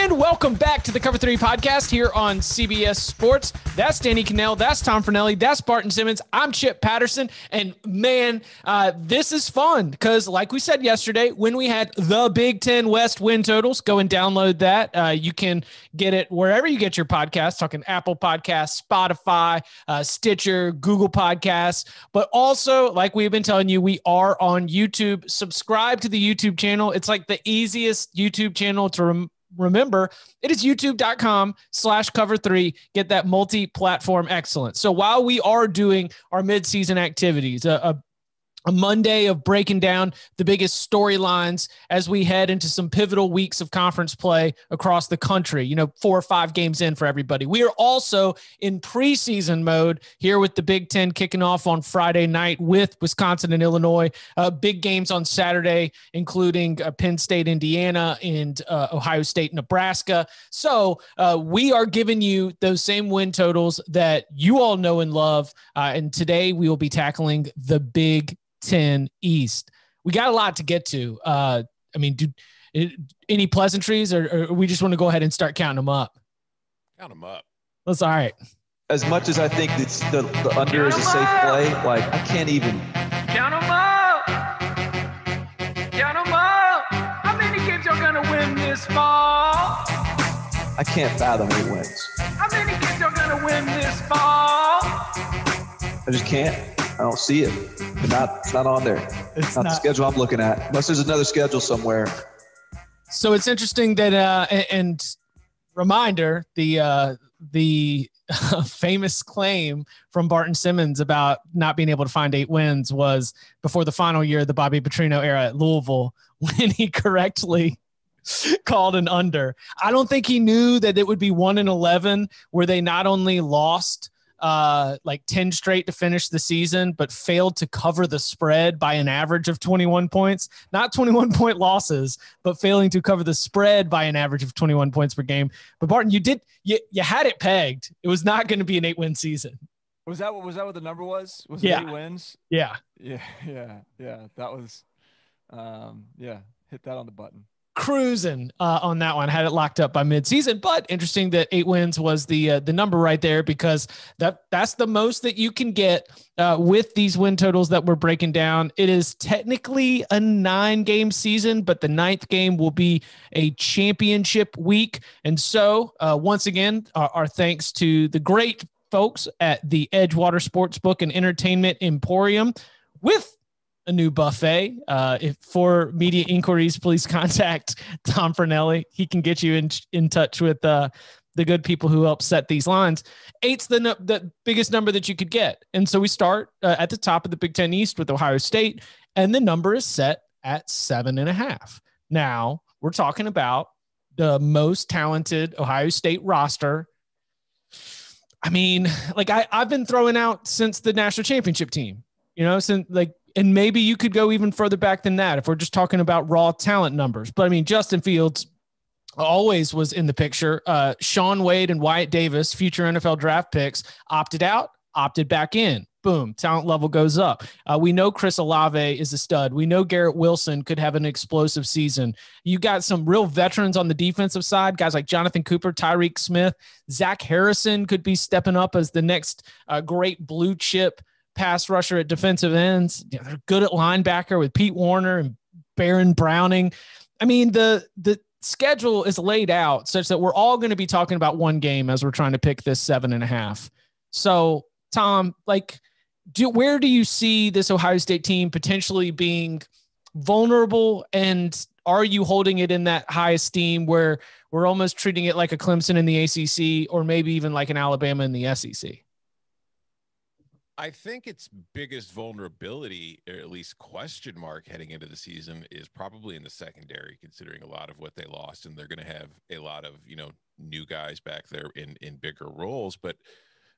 And welcome back to the Cover 3 podcast here on CBS Sports. That's Danny Cannell. That's Tom Fornelli. That's Barton Simmons. I'm Chip Patterson. And man, this is fun because like we said yesterday, when we had the Big Ten West win totals, go and download that. You can get it wherever you get your podcasts, talking Apple Podcasts, Spotify, Stitcher, Google Podcasts. But also, like we've been telling you, we are on YouTube. Subscribe to the YouTube channel. It's like the easiest YouTube channel to remember. It is youtube.com/cover3. Get that multi-platform excellence. So while we are doing our midseason activities, a Monday of breaking down the biggest storylines as we head into some pivotal weeks of conference play across the country, 4 or 5 games in for everybody. We are also in preseason mode here with the Big Ten kicking off on Friday night with Wisconsin and Illinois. Big games on Saturday, including Penn State, Indiana, and Ohio State, Nebraska. So we are giving you those same win totals that you all know and love. And today we will be tackling the Big 10 East. We got a lot to get to. Any pleasantries or we just want to go ahead and start counting them up? Count them up. That's all right. As much as I think it's the under is a safe play, like I can't even. Count them up. Count them up. How many games are going to win this fall? I can't fathom 8 wins. How many games are going to win this fall? I just can't. I don't see it. It's not on there. It's not the schedule I'm looking at, unless there's another schedule somewhere. So it's interesting that, and reminder, the famous claim from Barton Simmons about not being able to find 8 wins was before the final year of the Bobby Petrino era at Louisville, when he correctly called an under. I don't think he knew that it would be 1-11, where they not only lost like 10 straight to finish the season, but failed to cover the spread by an average of 21 points, not 21-point losses, but failing to cover the spread by an average of 21 points per game. But Barton, you had it pegged. It was not going to be an 8-win season. Was that what the number was? Was it 8 wins? Yeah. That was, hit that on the button. Cruising on that one, had it locked up by midseason. But interesting that 8 wins was the number right there, because that's the most that you can get with these win totals that we're breaking down. It is technically a 9-game season, but the 9th game will be a championship week. And so once again, our thanks to the great folks at the Edgewater Sportsbook and Entertainment Emporium with a new buffet. If for media inquiries, please contact Tom Fornelli. He can get you in touch with the good people who help set these lines. 8's the biggest number that you could get. And so we start at the top of the Big Ten East with Ohio State, and the number is set at 7.5. Now we're talking about the most talented Ohio State roster. I mean, like I've been throwing out since the national championship team, and maybe you could go even further back than that if we're just talking about raw talent numbers. But I mean, Justin Fields always was in the picture. Shaun Wade and Wyatt Davis, future NFL draft picks, opted out, opted back in. Boom, talent level goes up. We know Chris Olave is a stud. We know Garrett Wilson could have an explosive season. You got some real veterans on the defensive side, guys like Jonathan Cooper, Tyreek Smith, Zach Harrison could be stepping up as the next great blue chip pass rusher at defensive ends. They're good at linebacker with Pete Warner and Baron Browning. I mean, the schedule is laid out such that we're all going to be talking about one game as we're trying to pick this 7.5. So, Tom, where do you see this Ohio State team potentially being vulnerable, and are you holding it in that high esteem where we're almost treating it like a Clemson in the ACC, or maybe even like an Alabama in the SEC? I think its biggest vulnerability, or at least question mark heading into the season, is probably in the secondary, considering a lot of what they lost, and they're going to have a lot of, new guys back there in bigger roles. But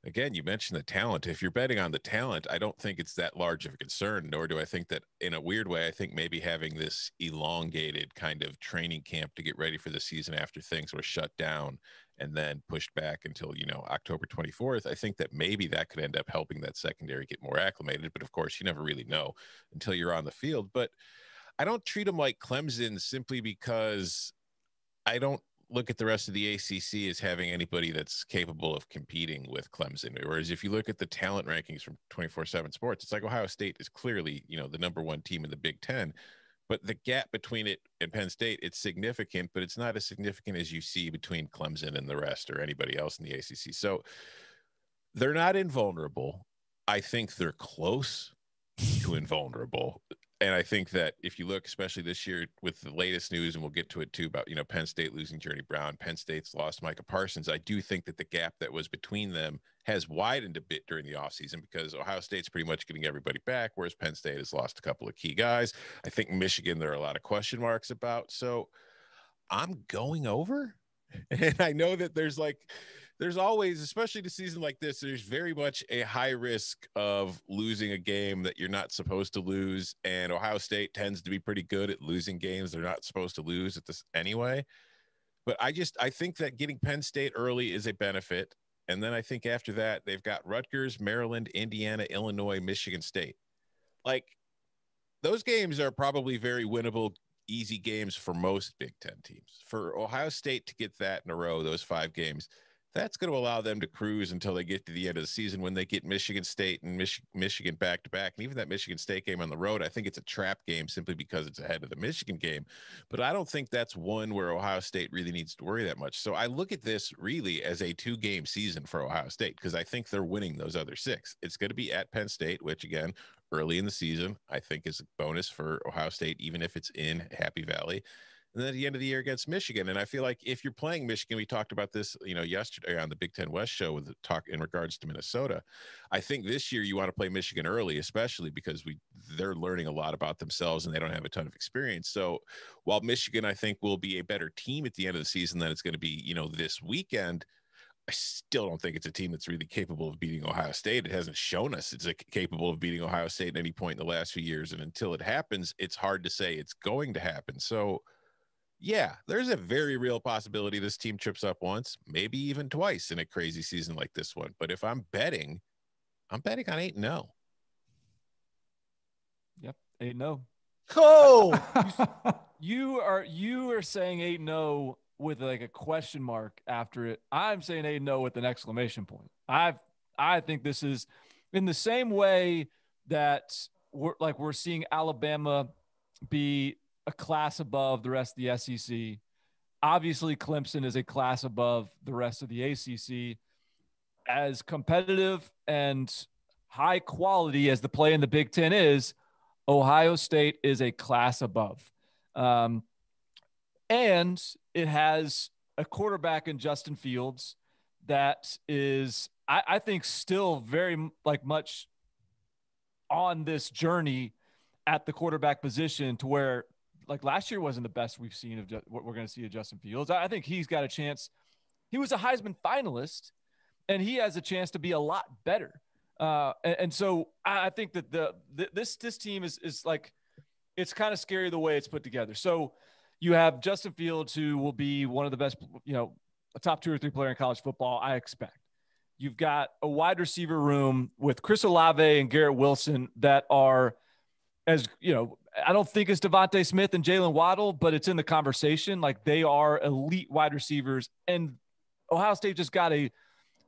again, you mentioned the talent. If you're betting on the talent, I don't think it's that large of a concern, nor do I think that, in a weird way, I think maybe having this elongated kind of training camp to get ready for the season after things were shut down and then pushed back until, October 24th, I think that maybe that could end up helping that secondary get more acclimated. But of course, you never really know until you're on the field. But I don't treat them like Clemson simply because I don't look at the rest of the ACC as having anybody that's capable of competing with Clemson. Whereas if you look at the talent rankings from 24/7 Sports, it's like Ohio State is clearly, the number one team in the Big Ten. But the gap between it and Penn State, it's significant, but it's not as significant as you see between Clemson and the rest or anybody else in the ACC. So they're not invulnerable. I think they're close to invulnerable. And I think that if you look, especially this year with the latest news, and we'll get to it too, about, Penn State losing Journey Brown, Penn State's lost Micah Parsons, I do think that the gap that was between them has widened a bit during the offseason because Ohio State's pretty much getting everybody back, whereas Penn State has lost a couple of key guys. I think Michigan, there are a lot of question marks about. So I'm going over. And I know that there's always, especially the season like this, there's very much a high risk of losing a game that you're not supposed to lose. And Ohio State tends to be pretty good at losing games they're not supposed to lose at this anyway. But I think that getting Penn State early is a benefit. And then I think after that, they've got Rutgers, Maryland, Indiana, Illinois, Michigan State. Like, those games are probably very winnable, easy games for most Big Ten teams. For Ohio State to get that in a row, those 5 games, that's going to allow them to cruise until they get to the end of the season when they get Michigan State and Michigan back-to-back. And even that Michigan State game on the road, I think it's a trap game simply because it's ahead of the Michigan game. But I don't think that's one where Ohio State really needs to worry that much. So I look at this really as a 2-game season for Ohio State because I think they're winning those other 6. It's going to be at Penn State, which, again, early in the season, I think is a bonus for Ohio State, even if it's in Happy Valley. And then at the end of the year against Michigan. And I feel like if you're playing Michigan, we talked about this, yesterday on the Big Ten West show with the talk in regards to Minnesota. I think this year you want to play Michigan early, especially because they're learning a lot about themselves and they don't have a ton of experience. So while Michigan, I think, will be a better team at the end of the season than it's going to be, this weekend, I still don't think it's a team that's really capable of beating Ohio State. It hasn't shown us it's capable of beating Ohio State at any point in the last few years. And until it happens, it's hard to say it's going to happen. So yeah, there's a very real possibility this team trips up once, maybe even twice in a crazy season like this one. But if I'm betting on 8-0. Yep, 8-0. Oh, you are saying 8-0 with like a question mark after it. I'm saying 8-0 with an exclamation point. I think this is in the same way that we're seeing Alabama be a class above the rest of the SEC. Obviously, Clemson is a class above the rest of the ACC. As competitive and high quality as the play in the Big Ten is, Ohio State is a class above. And it has a quarterback in Justin Fields that is, I think, still very much on this journey at the quarterback position to where, like, last year wasn't the best we've seen of what we're going to see of Justin Fields. I think he's got a chance. He was a Heisman finalist, and he has a chance to be a lot better. And so I think that this team is like, it's kind of scary the way it's put together. So you have Justin Fields, who will be one of the best, a top 2 or 3 player in college football, I expect. You've got a wide receiver room with Chris Olave and Garrett Wilson that are, as I don't think it's Devontae Smith and Jalen Waddle, but it's in the conversation. Like, they are elite wide receivers, and Ohio State just got a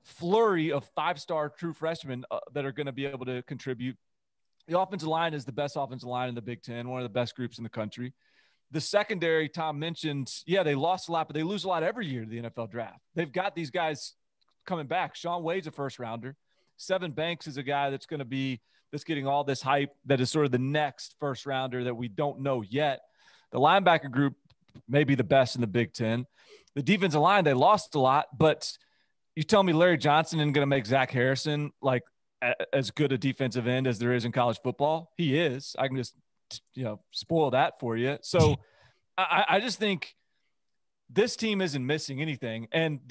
flurry of 5-star true freshmen that are going to be able to contribute. The offensive line is the best offensive line in the Big Ten, one of the best groups in the country. The secondary, Tom mentioned, they lost a lot, but they lose a lot every year to the NFL draft. They've got these guys coming back. Shaun Wade's a first rounder. Sevyn Banks is a guy that's getting all this hype, that is sort of the next first rounder that we don't know yet. The linebacker group may be the best in the Big Ten. The defensive line, they lost a lot, but you tell me Larry Johnson isn't going to make Zach Harrison like as good a defensive end as there is in college football? He is. I can just, spoil that for you. So I just think this team isn't missing anything. And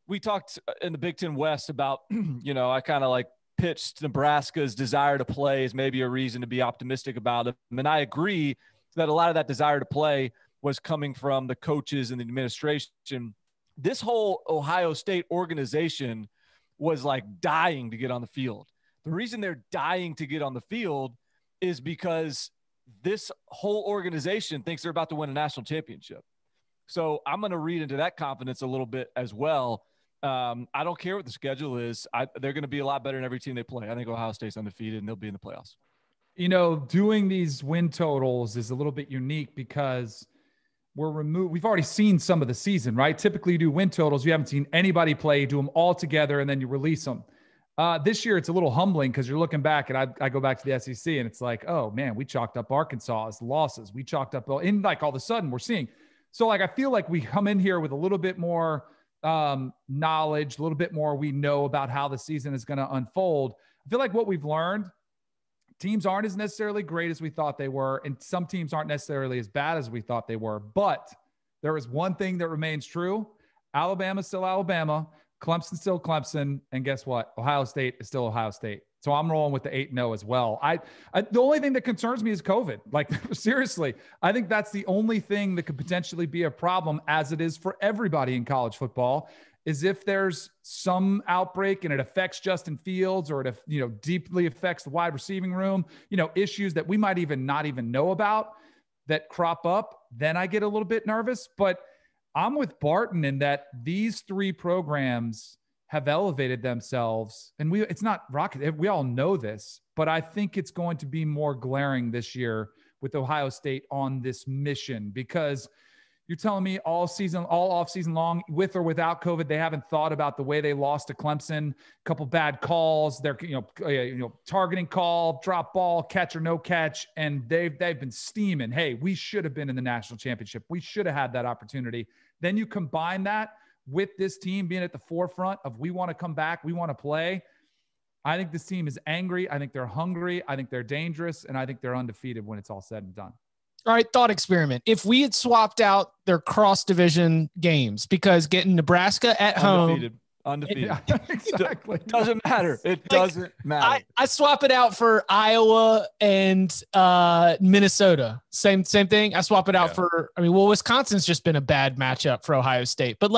we talked in the Big Ten West about, I kind of like pitched Nebraska's desire to play as maybe a reason to be optimistic about it. And I agree that a lot of that desire to play was coming from the coaches and the administration. This whole Ohio State organization was like dying to get on the field. The reason they're dying to get on the field is because this whole organization thinks they're about to win a national championship. So I'm going to read into that confidence a little bit as well. I don't care what the schedule is. They're going to be a lot better than every team they play. I think Ohio State's undefeated and they'll be in the playoffs. Doing these win totals is a little bit unique because we've already seen some of the season, right? Typically you do win totals. You haven't seen anybody play, you do them all together and then you release them. This year it's a little humbling because you're looking back and I go back to the SEC and it's like, oh man, we chalked up Arkansas as losses. We chalked up in like all of a sudden we're seeing. So like, I feel like we come in here with a little bit more knowledge, a little bit more we know about how the season is going to unfold. I feel like what we've learned, teams aren't as necessarily great as we thought they were, and some teams aren't necessarily as bad as we thought they were. But there is one thing that remains true. Alabama's still Alabama. Clemson's still Clemson. And guess what? Ohio State is still Ohio State. So I'm rolling with the 8-0 as well. The only thing that concerns me is COVID. Like, seriously, I think that's the only thing that could potentially be a problem, as it is for everybody in college football, is if there's some outbreak and it affects Justin Fields or it, deeply affects the wide receiving room, issues that we might not even know about that crop up, then I get a little bit nervous. But I'm with Barton in that these three programs have elevated themselves, and it's not rocket. We all know this, but I think it's going to be more glaring this year with Ohio State on this mission, because you're telling me all off season long, with or without COVID, they haven't thought about the way they lost to Clemson, a couple bad calls, they're targeting call, drop ball, catch or no catch, and they've been steaming. Hey, we should have been in the national championship. We should have had that opportunity. Then you combine that with this team being at the forefront of, we want to come back, we want to play. I think this team is angry. I think they're hungry. I think they're dangerous, and I think they're undefeated when it's all said and done. All right, thought experiment. If we had swapped out their cross-division games, because getting Nebraska at home. Undefeated. Yeah, exactly. It doesn't matter. It doesn't matter. I swap it out for Iowa and Minnesota. Same thing. I swap it out for, Wisconsin's just been a bad matchup for Ohio State. But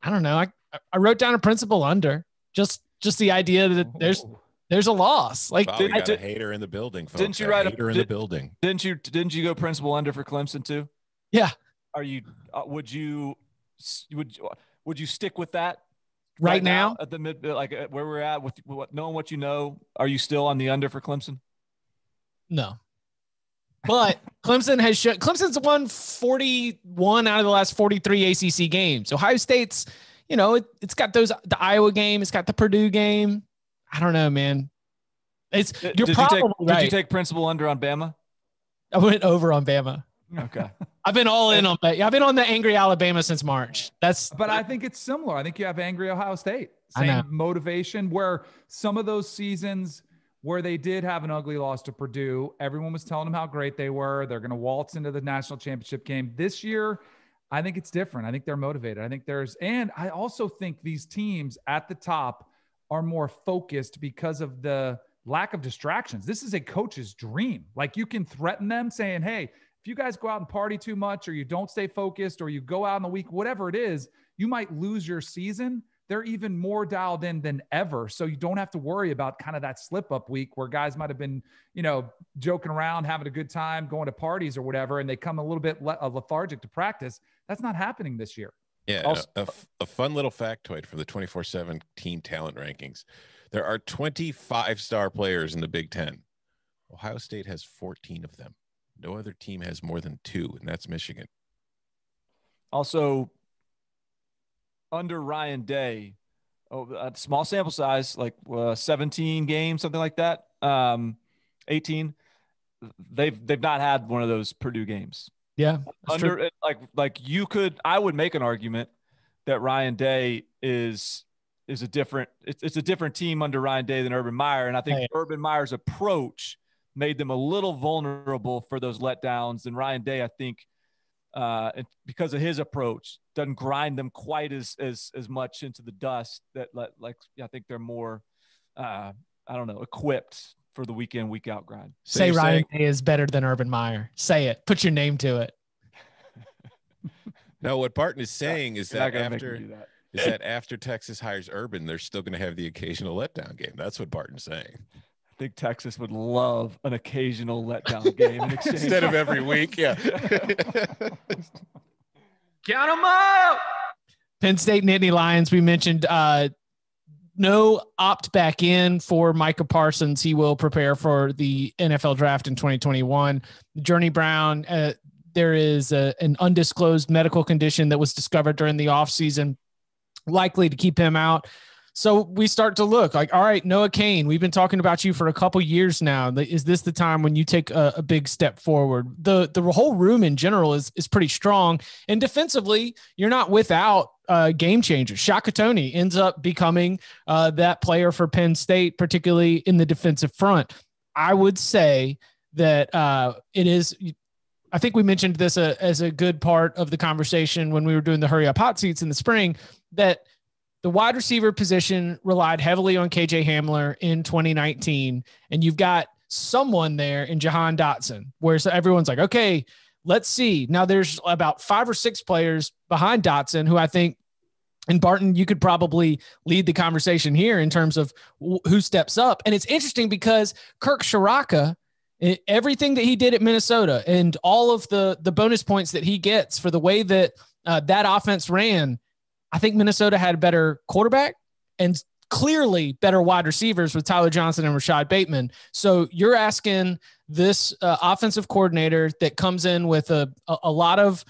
I don't know. I wrote down a principal under. Just the idea that there's a loss. We got a hater in the building, folks. Didn't you write a hater in the building? Didn't you go principal under for Clemson too? Yeah. Are you? Would you stick with that right now at the mid, where we're at with knowing what you know? Are you still on the under for Clemson? No. But Clemson's won 41 out of the last 43 ACC games. Ohio State's, it's got the Iowa game, it's got the Purdue game. I don't know, man. Did you take principal under on Bama? I went over on Bama. Okay. I've been all in on that. I've been on the angry Alabama since March. But I think it's similar. I think you have angry Ohio State. Same motivation, where some of those seasons where they did have an ugly loss to Purdue, everyone was telling them how great they were. They're going to waltz into the national championship game. This year, I think it's different. I think they're motivated. And I also think these teams at the top are more focused because of the lack of distractions. This is a coach's dream. Like, you can threaten them saying, hey, if you guys go out and party too much, or you don't stay focused, or you go out in the week, whatever it is, you might lose your season. They're even more dialed in than ever. So you don't have to worry about kind of that slip up week where guys might've been, joking around, having a good time, going to parties or whatever, and they come a little bit lethargic to practice. That's not happening this year. Yeah, a fun little factoid from the 24/7 team talent rankings. There are 25 star players in the Big Ten. Ohio State has 14 of them. No other team has more than 2, and that's Michigan. Also, under Ryan Day, a small sample size, 17 games, something like that, 18. They've not had one of those Purdue games. Yeah. I would make an argument that Ryan Day is a different team under Ryan Day than Urban Meyer. And I think Urban Meyer's approach made them a little vulnerable for those letdowns. And Ryan Day, I think, because of his approach, doesn't grind them quite as much into the dust. That I think they're more, equipped for the week in, week out grind. Say Ryan Day is better than Urban Meyer. Say it. Put your name to it. No, what Barton is saying is that after Texas hires Urban, they're still going to have the occasional letdown game. That's what Barton's saying. I think Texas would love an occasional letdown game in exchange. Instead of every week. Yeah. Count them up. Penn State Nittany Lions, we mentioned no opt back in for Micah Parsons. He will prepare for the NFL draft in 2021. Journey Brown, there is an undisclosed medical condition that was discovered during the offseason, likely to keep him out. So we start to look like, all right, Noah Cain, we've been talking about you for a couple years now. Is this the time when you take a big step forward? The whole room in general is pretty strong. And defensively, you're not without game changers. Shaka Toney ends up becoming that player for Penn State, particularly in the defensive front. I would say that it is – I think we mentioned this as a good part of the conversation when we were doing the hurry up hot seats in the spring, that – the wide receiver position relied heavily on KJ Hamler in 2019, and you've got someone there in Jahan Dotson, where everyone's like, okay, let's see. Now there's about 5 or 6 players behind Dotson who I think, and Barton, you could probably lead the conversation here in terms of who steps up. And it's interesting because Kirk Shiraka, everything that he did at Minnesota and all of the bonus points that he gets for the way that that offense ran, I think Minnesota had a better quarterback and clearly better wide receivers with Tyler Johnson and Rashad Bateman. So you're asking this offensive coordinator that comes in with a lot of,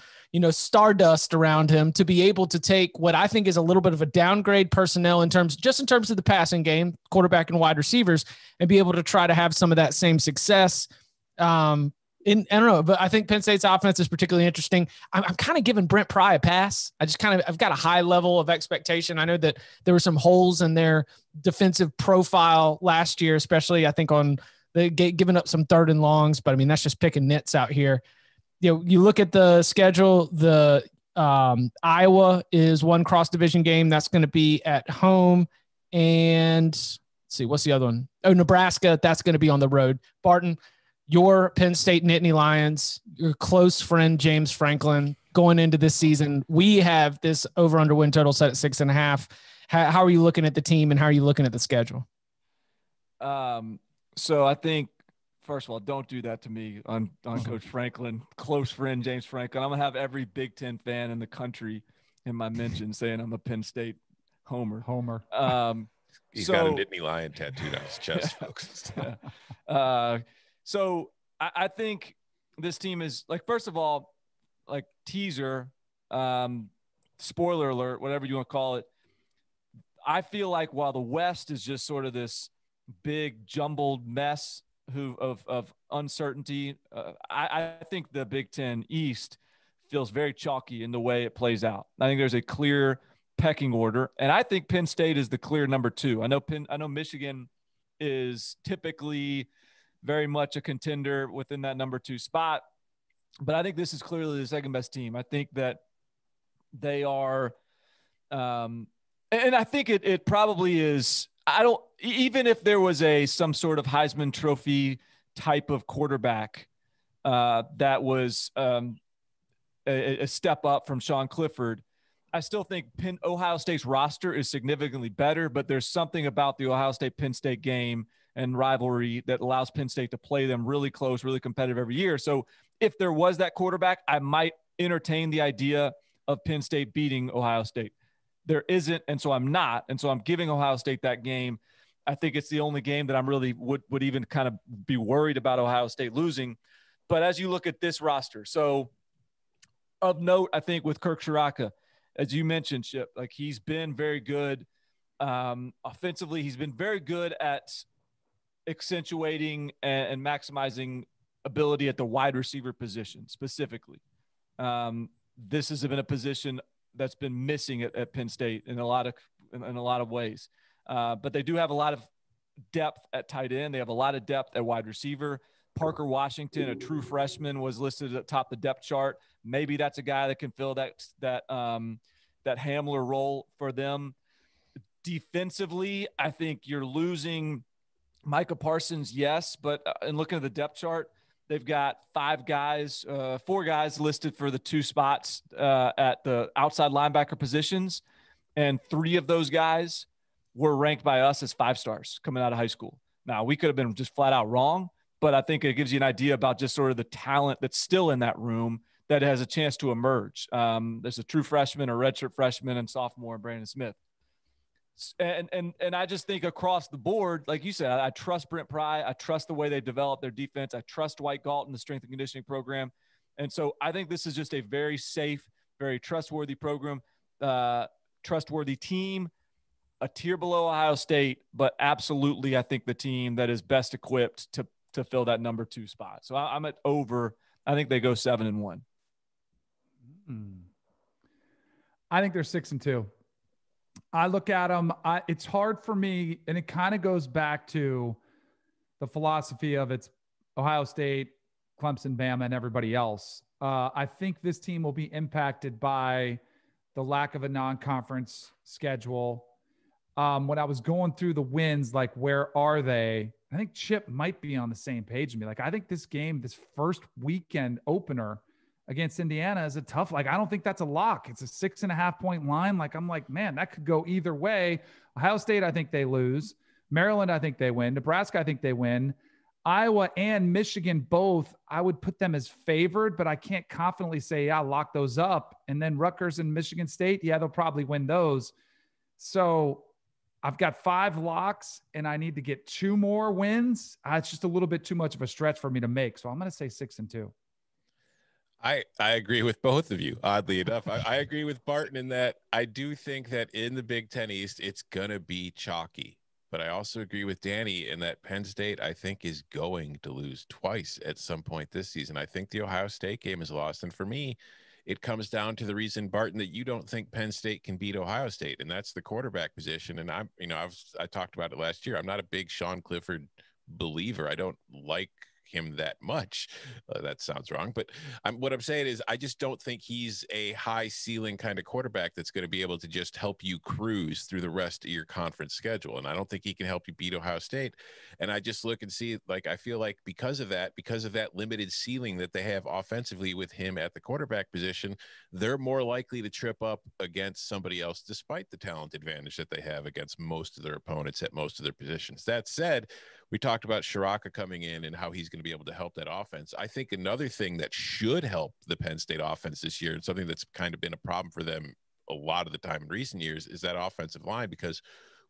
stardust around him to be able to take what I think is a little bit of a downgrade personnel in terms of the passing game, quarterback and wide receivers, and be able to try to have some of that same success. I don't know, but I think Penn State's offense is particularly interesting. I'm kind of giving Brent Pry a pass. I've got a high level of expectation. I know that there were some holes in their defensive profile last year, especially I think on the giving up some 3rd and longs, but I mean, that's just picking nits out here. You look at the schedule, the Iowa is one cross division game. That's going to be at home. And let's see, what's the other one? Oh, Nebraska. That's going to be on the road. Barton, your Penn State Nittany Lions, your close friend, James Franklin, going into this season. We have this over-under win total set at 6.5. How are you looking at the team and how are you looking at the schedule? So I think, first of all, don't do that to me on Coach Franklin, close friend, James Franklin. I'm going to have every Big Ten fan in the country in my mention saying I'm a Penn State homer. He's got a Nittany Lion tattooed on his chest, folks. So I think this team is like, first of all, like teaser, spoiler alert, whatever you want to call it. I feel like while the West is just sort of this big jumbled mess of uncertainty, I think the Big Ten East feels very chalky in the way it plays out. I think there's a clear pecking order, and I think Penn State is the clear number 2. I know Michigan is typically very much a contender within that number 2 spot. But I think this is clearly the second best team. I think that they are and I think it probably is. Even if there was some sort of Heisman Trophy type of quarterback that was a step up from Sean Clifford, I still think Ohio State's roster is significantly better, but there's something about the Ohio State-Penn State game and rivalry that allows Penn State to play them really close, really competitive every year. So if there was that quarterback, I might entertain the idea of Penn State beating Ohio State. There isn't, and so I'm not. And so I'm giving Ohio State that game. I think it's the only game that I'm really would even kind of be worried about Ohio State losing. But as you look at this roster, so of note, I think with Kirk Shiraka, as you mentioned, Chip, like he's been very good offensively. He's been very good at accentuating and maximizing ability at the wide receiver position specifically. This has been a position that's been missing at Penn State in a lot of ways. But they do have a lot of depth at tight end. They have a lot of depth at wide receiver. Parker Washington, a true freshman, was listed at the top of the depth chart. Maybe that's a guy that can fill that Hamler role for them. Defensively, I think you're losing Micah Parsons, yes, but in looking at the depth chart, they've got 4 guys listed for the 2 spots at the outside linebacker positions, and 3 of those guys were ranked by us as 5 stars coming out of high school. Now, we could have been just flat out wrong, but I think it gives you an idea about just sort of the talent that's still in that room that has a chance to emerge. There's a true freshman, a redshirt freshman, and sophomore, Brandon Smith. And I just think across the board, like you said, I trust Brent Pry. I trust the way they develop their defense. I trust Dwight Galton, the strength and conditioning program. And so I think this is just a very safe, very trustworthy program, trustworthy team, a tier below Ohio State, but absolutely I think the team that is best equipped to fill that number 2 spot. So I'm at over. I think they go 7-1. I think they're 6-2. I look at them. It's hard for me, and it kind of goes back to the philosophy of it's Ohio State, Clemson, Bama, and everybody else. I think this team will be impacted by the lack of a non-conference schedule. When I was going through the wins, like where are they? I think Chip might be on the same page with me. Like I think this game, this first weekend opener against Indiana is a tough, like, I don't think that's a lock. It's a 6.5 point line. Like, I'm like, man, that could go either way. Ohio State, I think they lose. Maryland, I think they win. Nebraska, I think they win. Iowa and Michigan, both, I would put them as favored, but I can't confidently say, yeah, lock those up. And then Rutgers and Michigan State, yeah, they'll probably win those. So I've got 5 locks and I need to get 2 more wins. It's just a little bit too much of a stretch for me to make. So I'm going to say 6-2. I agree with both of you, oddly enough. I agree with Barton in that I do think that in the Big Ten East, it's going to be chalky. But I also agree with Danny in that Penn State, I think, is going to lose twice at some point this season. I think the Ohio State game is lost. And for me, it comes down to the reason, Barton, that you don't think Penn State can beat Ohio State, and that's the quarterback position. And I talked about it last year. I'm not a big Sean Clifford believer. I don't like him that much. That sounds wrong, but what I'm saying is I just don't think he's a high ceiling kind of quarterback that's going to be able to just help you cruise through the rest of your conference schedule. And I don't think he can help you beat Ohio State. And I just look and see, like, I feel like because of that limited ceiling that they have offensively with him at the quarterback position, they're more likely to trip up against somebody else, despite the talent advantage that they have against most of their opponents at most of their positions. That said, we talked about Shiraka coming in and how he's going to be able to help that offense. I think another thing that should help the Penn State offense this year, and something that's kind of been a problem for them a lot of the time in recent years, is that offensive line. Because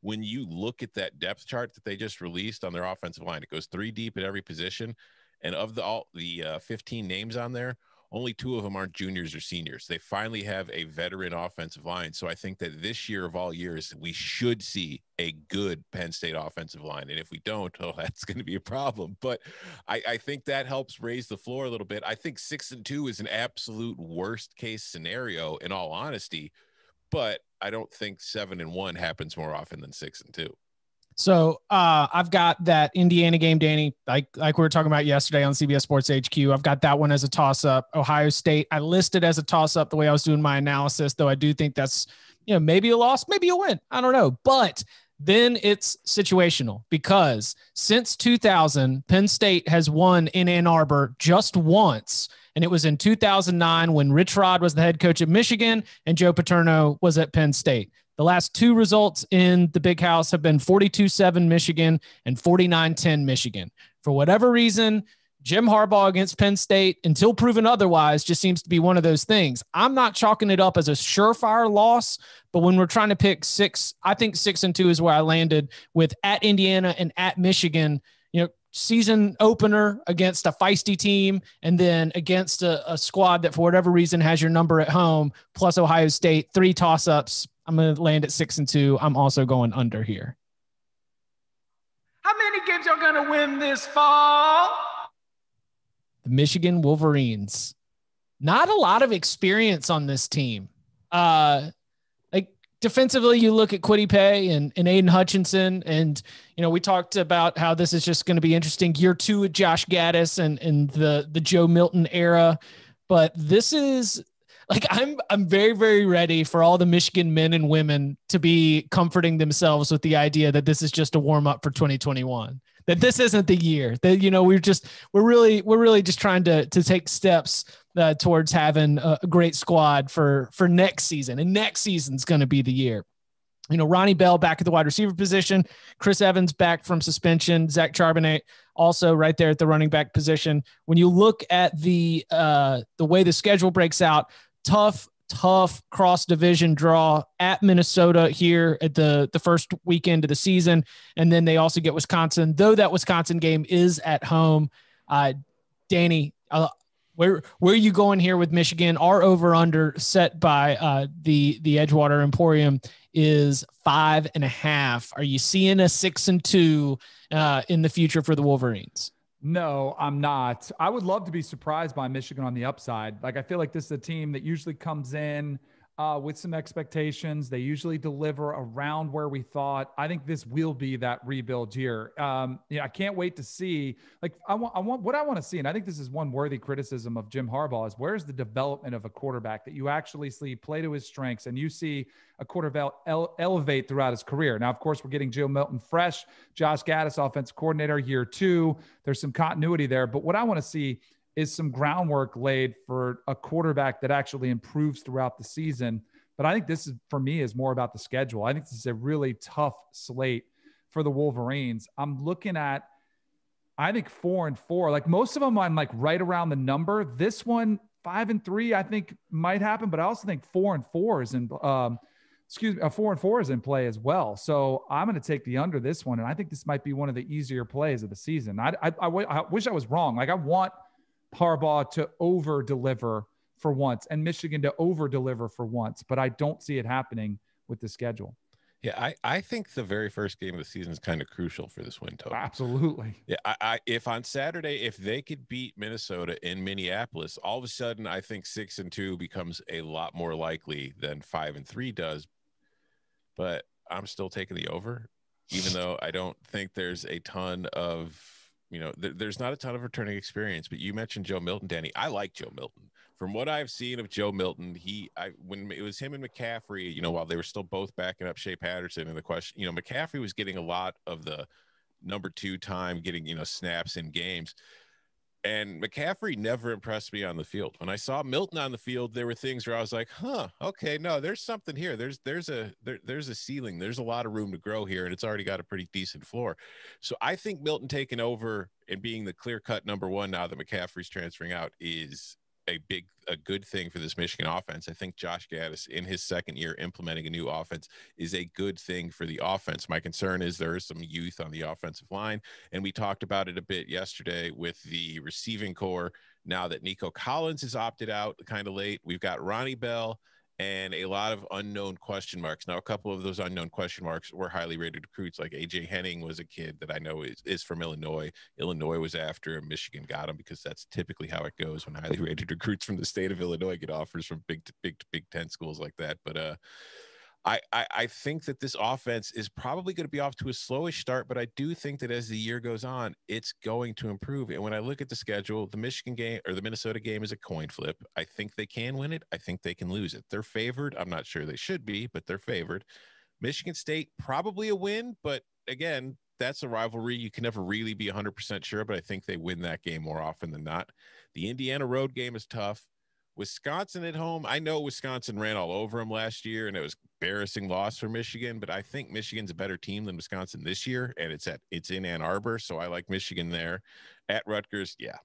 when you look at that depth chart that they just released on their offensive line, it goes 3 deep at every position. And of the 15 names on there, only 2 of them aren't juniors or seniors. They finally have a veteran offensive line. So I think that this year of all years, we should see a good Penn State offensive line. And if we don't, that's going to be a problem. But I think that helps raise the floor a little bit. I think 6-2 is an absolute worst case scenario, in all honesty. But I don't think 7-1 happens more often than 6-2. So I've got that Indiana game, Danny, like we were talking about yesterday on CBS Sports HQ. I've got that one as a toss-up. Ohio State, I listed as a toss-up the way I was doing my analysis, though I do think that's, maybe a loss, maybe a win. I don't know. But then it's situational, because since 2000, Penn State has won in Ann Arbor just once. And it was in 2009 when Rich Rod was the head coach at Michigan and Joe Paterno was at Penn State. The last 2 results in the Big House have been 42-7 Michigan and 49-10 Michigan. For whatever reason, Jim Harbaugh against Penn State, until proven otherwise, just seems to be one of those things. I'm not chalking it up as a surefire loss, but when we're trying to pick 6, I think 6-2 is where I landed with at Indiana and at Michigan. Season opener against a feisty team, and then against a squad that for whatever reason has your number at home, plus Ohio State, 3 toss-ups. I'm going to land at 6-2. I'm also going under here. How many games are going to win this fall? The Michigan Wolverines. Not a lot of experience on this team. Defensively, you look at Kwity Paye and Aiden Hutchinson, and, we talked about how this is just going to be interesting. Year 2 with Josh Gaddis and the Joe Milton era. But this is I'm very, very ready for all the Michigan men and women to be comforting themselves with the idea that this is just a warm up for 2021, that this isn't the year that, we're really just trying to take steps towards having a great squad for next season, and next season's going to be the year. Ronnie Bell back at the wide receiver position, Chris Evans back from suspension, Zach Charbonnet also right there at the running back position. When you look at the way the schedule breaks out, tough cross division draw at Minnesota here at the first weekend of the season. And then they also get Wisconsin, though that Wisconsin game is at home. Danny, where are you going here with Michigan? Our over under set by the Edgewater Emporium is 5.5. Are you seeing a 6-2 in the future for the Wolverines? No, I'm not. I would love to be surprised by Michigan on the upside. Like, I feel like this is a team that usually comes in with some expectations. They usually deliver around where we thought. I think this will be that rebuild year. I can't wait to see. Like, I want what I want to see, and I think this is one worthy criticism of Jim Harbaugh, is where's the development of a quarterback that you actually see play to his strengths and you see a quarterback elevate throughout his career. Now, of course, we're getting Joe Milton fresh, Josh Gaddis, offensive coordinator, year 2. There's some continuity there, but what I want to see is some groundwork laid for a quarterback that actually improves throughout the season. But I think this is, for me, is more about the schedule. I think this is a really tough slate for the Wolverines. I'm looking at, I think 4-4, like most of them I'm like right around the number. This one, 5-3, I think might happen, but I also think 4-4 is in, 4-4 is in play as well. So I'm going to take the under this one. And I think this might be one of the easier plays of the season. I wish I was wrong. Like, I want Harbaugh to over deliver for once and Michigan to over deliver for once, but I don't see it happening with the schedule. Yeah, I think the very first game of the season is kind of crucial for this win total. Absolutely. Yeah, if on Saturday, if they could beat Minnesota in Minneapolis, all of a sudden I think 6-2 becomes a lot more likely than 5-3 does. But I'm still taking the over, even though I don't think there's a ton of, there's not a ton of returning experience. But you mentioned Joe Milton, Danny. I like Joe Milton. From what I've seen of Joe Milton, when it was him and McCaffrey, while they were still both backing up Shea Patterson in the question, McCaffrey was getting a lot of the number 2 time, getting, snaps in games. And McCaffrey never impressed me on the field. When I saw Milton on the field, there were things where I was like, okay, no, there's something here. There's a ceiling. There's a lot of room to grow here, and it's already got a pretty decent floor. So I think Milton taking over and being the clear-cut number 1 now that McCaffrey's transferring out is a good thing for this Michigan offense. I think Josh Gaddis in his second year implementing a new offense is a good thing for the offense. My concern is there is some youth on the offensive line, and we talked about it a bit yesterday with the receiving core. Now that Nico Collins is opted out kind of late, we've got Ronnie Bell and a lot of unknown question marks. Now, a couple of those unknown question marks were highly rated recruits, like AJ Henning was a kid that I know is from Illinois. Illinois was after him. Michigan got him because that's typically how it goes when highly rated recruits from the state of Illinois get offers from Big Ten schools like that. But I think that this offense is probably going to be off to a slowish start, but I do think that as the year goes on, it's going to improve. And when I look at the schedule, the Michigan game or the Minnesota game is a coin flip. I think they can win it. I think they can lose it. They're favored. I'm not sure they should be, but they're favored. Michigan State, probably a win, but again, that's a rivalry. You can never really be 100% sure, but I think they win that game more often than not. The Indiana road game is tough. Wisconsin at home, I know Wisconsin ran all over them last year, and it was an embarrassing loss for Michigan, but I think Michigan's a better team than Wisconsin this year, and it's in Ann Arbor, so I like Michigan there. At Rutgers, yeah.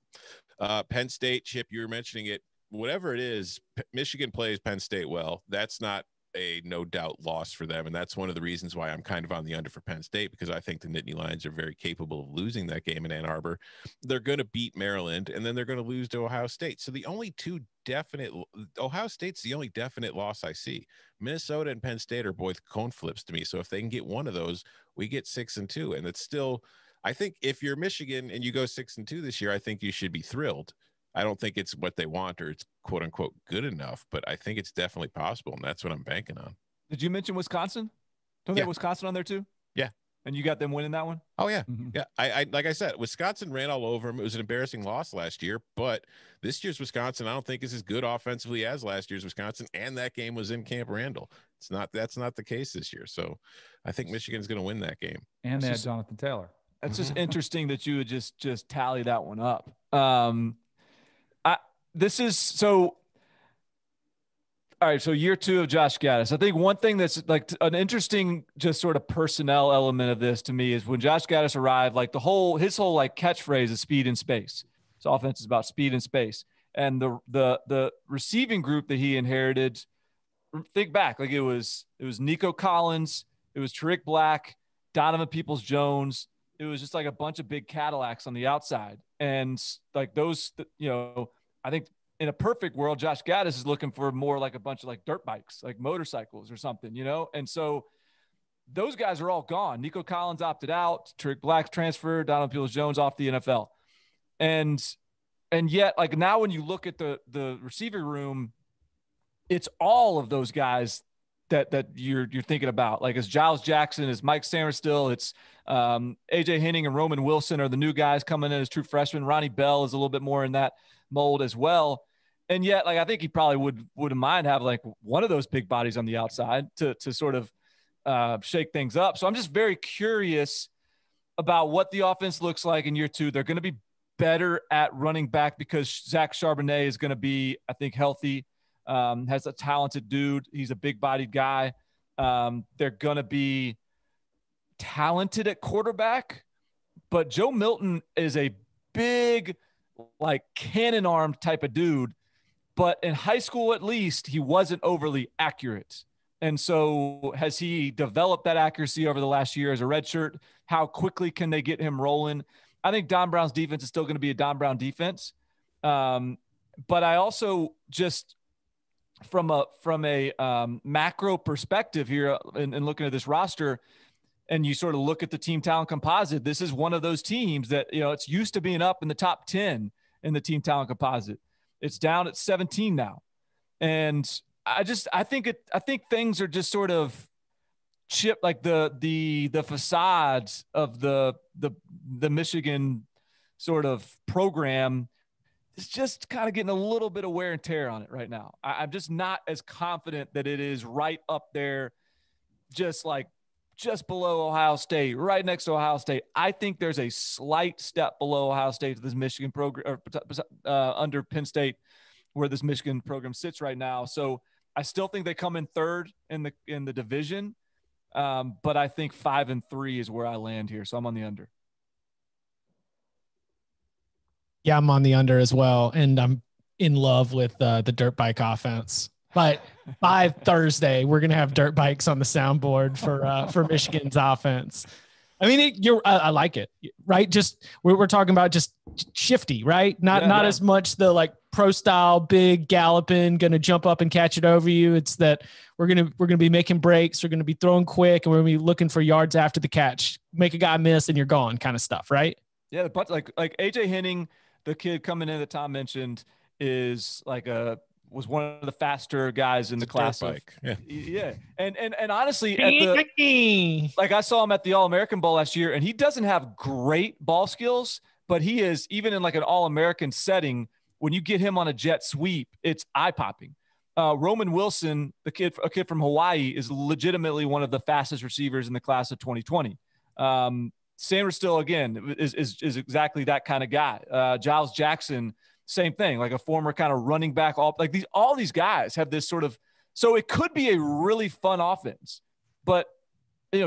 Penn State, Chip, you were mentioning it. Whatever it is, Michigan plays Penn State well. That's not a no doubt loss for them, and that's one of the reasons why I'm kind of on the under for Penn State, because I think the Nittany Lions are very capable of losing that game in Ann Arbor. They're going to beat Maryland, and then they're going to lose to Ohio State. So the only two definite – Ohio State's the only definite loss I see. Minnesota and Penn State are both coin flips to me, so if they can get one of those, we get 6-2, and it's still – I think if you're Michigan and you go 6-2 this year, I think you should be thrilled. I don't think it's what they want or it's quote unquote good enough, but I think it's definitely possible. And that's what I'm banking on. Did you mention Wisconsin? Don't they have Wisconsin on there too? Yeah. And you got them winning that one? Oh yeah. Mm-hmm. Yeah. I like I said, Wisconsin ran all over them. It was an embarrassing loss last year, but this year's Wisconsin, I don't think is as good offensively as last year's Wisconsin. And that game was in Camp Randall. That's not the case this year. So I think Michigan's going to win that game. And they had Jonathan Taylor. That's just interesting that you would just tally that one up. This is so All right, so year 2 of Josh Gaddis. I think one thing that's like an interesting just sort of personnel element of this to me is when Josh Gaddis arrived, like his whole like catchphrase is speed and space. His offense is about speed and space. And the receiving group that he inherited, think back, like it was Nico Collins, it was Tariq Black, Donovan Peoples-Jones. It was just like a bunch of big Cadillacs on the outside. And like those, I think in a perfect world, Josh Gaddis is looking for more like a bunch of like dirt bikes, like motorcycles or something, And so those guys are all gone. Nico Collins opted out, Tariq Black transferred, Donovan Peoples-Jones off the NFL. And yet, like now when you look at the receiver room, it's all of those guys that you're thinking about. Like it's Giles Jackson, it's Mike Samerstill, it's AJ Henning and Roman Wilson are the new guys coming in as true freshmen. Ronnie Bell is a little bit more in that mold as well. And yet, like I think he probably wouldn't mind having like one of those big bodies on the outside to sort of shake things up. So I'm just very curious about what the offense looks like in year 2. They're going to be better at running back because Zach Charbonnet is going to be, I think, healthy. Has a talented dude. He's a big-bodied guy. They're going to be talented at quarterback, but Joe Milton is a big, like cannon arm type of dude. But in high school, at least, he wasn't overly accurate. And so has he developed that accuracy over the last year as a redshirt? How quickly can they get him rolling? I think Don Brown's defense is still going to be a Don Brown defense. But I also just from a macro perspective here and looking at this roster, and you sort of look at the team talent composite, this is one of those teams that, it's used to being up in the top 10 in the team talent composite. It's down at 17 now. And I think things are just sort of chipped, like the facades of the Michigan sort of program is just kind of getting a little bit of wear and tear on it right now. I'm just not as confident that it is right up there, just below Ohio State, right next to Ohio State. I think there's a slight step below Ohio State to this Michigan program, under Penn State, where this Michigan program sits right now. So I still think they come in third in the division, but I think 5-3 is where I land here. So I'm on the under. Yeah, I'm on the under as well, and I'm in love with the dirt bike offense. But by Thursday, we're gonna have dirt bikes on the soundboard for Michigan's offense. I mean, I like it, right? Just we're talking about just shifty, right? Not as much the like pro style, big galloping, gonna jump up and catch it over you. It's that we're gonna be making breaks, we're gonna be throwing quick, and we're gonna be looking for yards after the catch. Make a guy miss, and you're gone, kind of stuff, right? Yeah, the bunch like AJ Henning, the kid coming in that Tom mentioned, is was one of the faster guys in the class. Yeah. And honestly, I saw him at the All-American Bowl last year, and he doesn't have great ball skills, but he is, even in like an All-American setting, when you get him on a jet sweep, it's eye-popping. Roman Wilson, a kid from Hawaii, is legitimately one of the fastest receivers in the class of 2020. Samerstill, again, is exactly that kind of guy. Giles Jackson, same thing, like a former kind of running back. All these guys have this sort of – so it could be a really fun offense. But,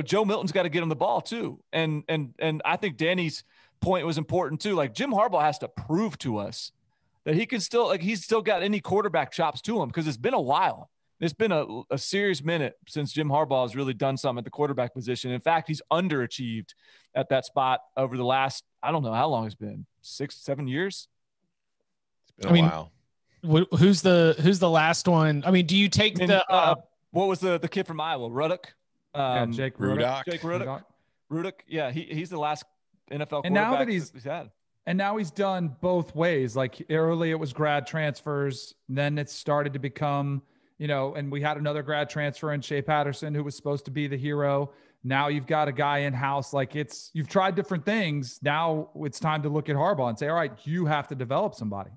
Joe Milton's got to get him the ball too. And I think Danny's point was important too. Like Jim Harbaugh has to prove to us that he can still – like he's still got any quarterback chops to him, because it's been a while. It's been a serious minute since Jim Harbaugh has really done something at the quarterback position. In fact, he's underachieved at that spot over the last, I don't know how long it's been, 6-7 years. It's been a while. Who's the last one? I mean, do you take what was the kid from Iowa? Ruddock? Jake Ruddock. Jake Ruddock. Ruddock. Yeah. He's the last NFL quarterback. And now that he's had. And now he's done both ways. Like early it was grad transfers. Then it started to become, and we had another grad transfer in Shea Patterson, who was supposed to be the hero. Now you've got a guy in-house. Like you've tried different things. Now it's time to look at Harbaugh and say, all right, you have to develop somebody.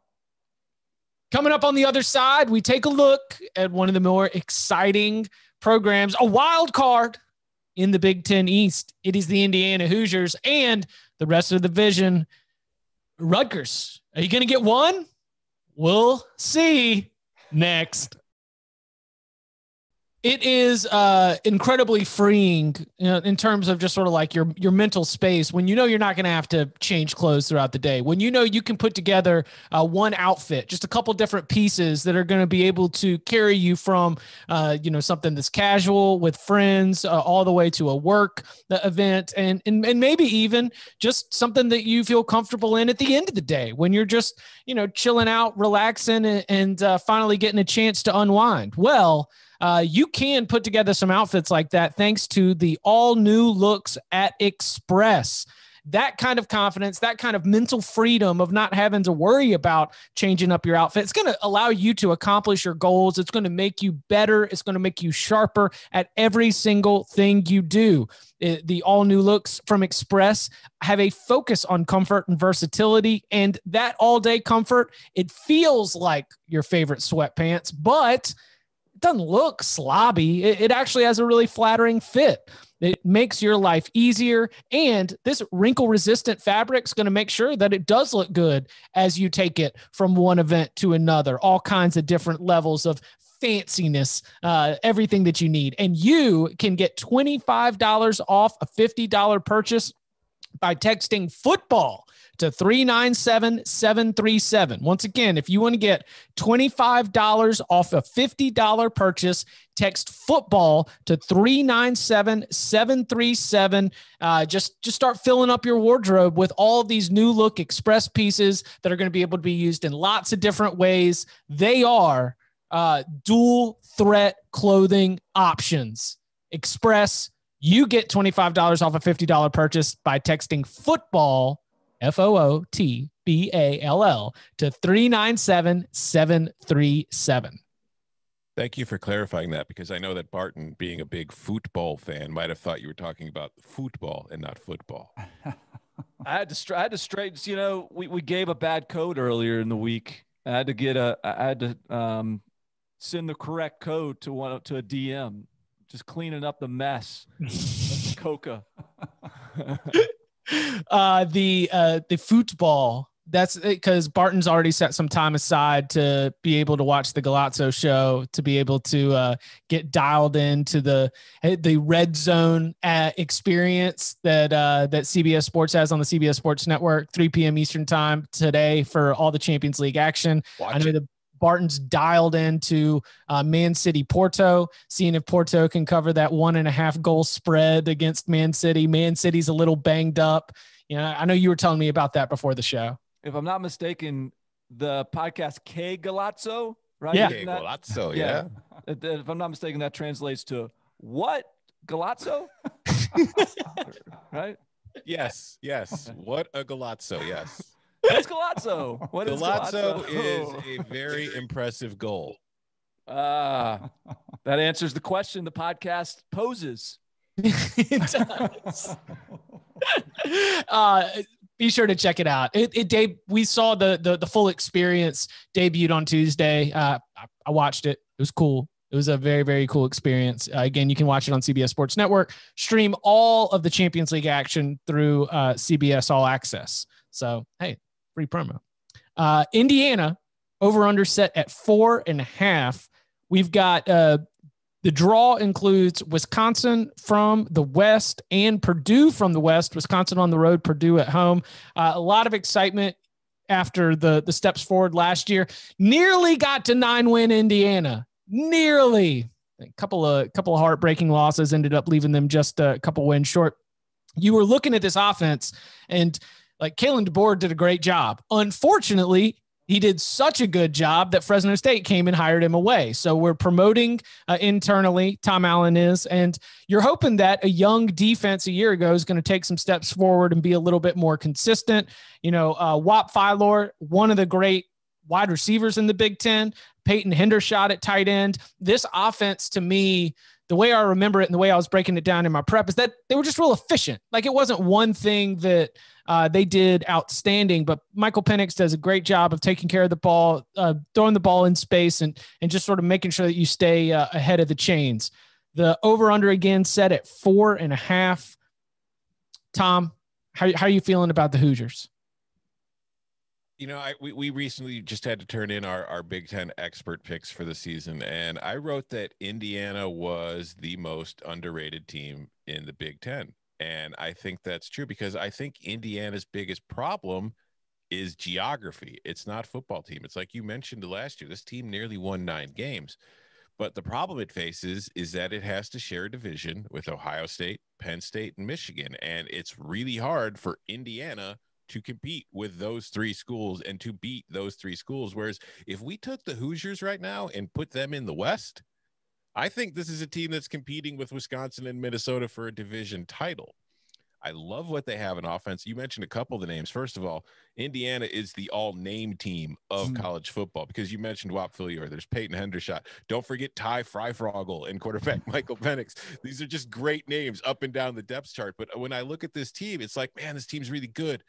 Coming up on the other side, we take a look at one of the more exciting programs, a wild card in the Big Ten East. It is the Indiana Hoosiers, and the rest of the division, Rutgers. Are you going to get one? We'll see next. It is incredibly freeing, in terms of just sort of like your mental space when you're not going to have to change clothes throughout the day. When you can put together one outfit, just a couple different pieces that are going to be able to carry you from something that's casual with friends all the way to a work event, and maybe even just something that you feel comfortable in at the end of the day when you're just chilling out, relaxing, and finally getting a chance to unwind. Well, you can put together some outfits like that thanks to the all new looks at Express. That kind of confidence, that kind of mental freedom of not having to worry about changing up your outfit, it's going to allow you to accomplish your goals. It's going to make you better. It's going to make you sharper at every single thing you do. The all new looks from Express have a focus on comfort and versatility, and that all day comfort, it feels like your favorite sweatpants, but doesn't look slobby. It actually has a really flattering fit. It makes your life easier, and this wrinkle resistant fabric is going to make sure that it does look good as you take it from one event to another. All kinds of different levels of fanciness, everything that you need. And you can get $25 off a $50 purchase by texting football to 397-737. Once again, if you want to get $25 off a $50 purchase, text football to 397-737. Just start filling up your wardrobe with all of these new look Express pieces that are going to be able to be used in lots of different ways. They are dual threat clothing options. Express, you get $25 off a $50 purchase by texting football, FOOTBALL, to 397-737. Thank you for clarifying that, because I know that Barton, being a big football fan, might have thought you were talking about football and not football. I had to straighten. We gave a bad code earlier in the week. I had to send the correct code to a DM, just cleaning up the mess. Coca. The football, that's because Barton's already set some time aside to be able to watch the Galazzo show, to be able to get dialed into the red zone experience that CBS Sports has on the CBS Sports Network, 3 p.m. Eastern time today for all the Champions League action. I know the Barton's dialed into Man City Porto, seeing if Porto can cover that 1.5 goal spread against Man City. Man City's a little banged up. I know you were telling me about that before the show. If I'm not mistaken, the podcast K Galazzo, right? Yeah, K Galazzo, yeah. If I'm not mistaken, that translates to what? Galazzo? Right? Yes. What a Galazzo, yes. What's Galazzo? What is Galazzo? Is a very impressive goal. That answers the question the podcast poses. It does. Be sure to check it out. We saw the full experience debuted on Tuesday. I watched it. It was cool. It was a very, very cool experience. Again, you can watch it on CBS Sports Network. Stream all of the Champions League action through CBS All Access. So, hey, free promo. Indiana, over-under set at 4.5. We've got the draw includes Wisconsin from the West and Purdue from the West. Wisconsin on the road, Purdue at home. A lot of excitement after the steps forward last year. Nearly got to 9-win Indiana. Nearly. A couple of heartbreaking losses ended up leaving them just a couple wins short. You were looking at this offense, and like Kalen DeBoer did a great job. Unfortunately, he did such a good job that Fresno State came and hired him away. So we're promoting internally, Tom Allen is, and you're hoping that a young defense a year ago is going to take some steps forward and be a little bit more consistent. Whop Philor, one of the great wide receivers in the Big Ten, Peyton Hendershot at tight end. This offense, to me, the way I remember it and the way I was breaking it down in my prep is that they were just real efficient. Like, it wasn't one thing that they did outstanding, but Michael Penix does a great job of taking care of the ball, throwing the ball in space, and just sort of making sure that you stay ahead of the chains. The over-under again set at 4.5. Tom, how are you feeling about the Hoosiers? We recently just had to turn in our Big Ten expert picks for the season, and I wrote that Indiana was the most underrated team in the Big Ten. And I think that's true because I think Indiana's biggest problem is geography. It's not football team. It's like you mentioned last year, this team nearly won 9 games. But the problem it faces is that it has to share a division with Ohio State, Penn State, and Michigan. And it's really hard for Indiana to compete with those 3 schools and to beat those 3 schools. Whereas if we took the Hoosiers right now and put them in the West, I think this is a team that's competing with Wisconsin and Minnesota for a division title. I love what they have in offense. You mentioned a couple of the names. First of all, Indiana is the all-name team of college football because you mentioned Whop Philyor. There's Peyton Hendershot. Don't forget Ty Freifrogel and quarterback Michael Penix. These are just great names up and down the depth chart. But when I look at this team, it's like, man, this team's really good.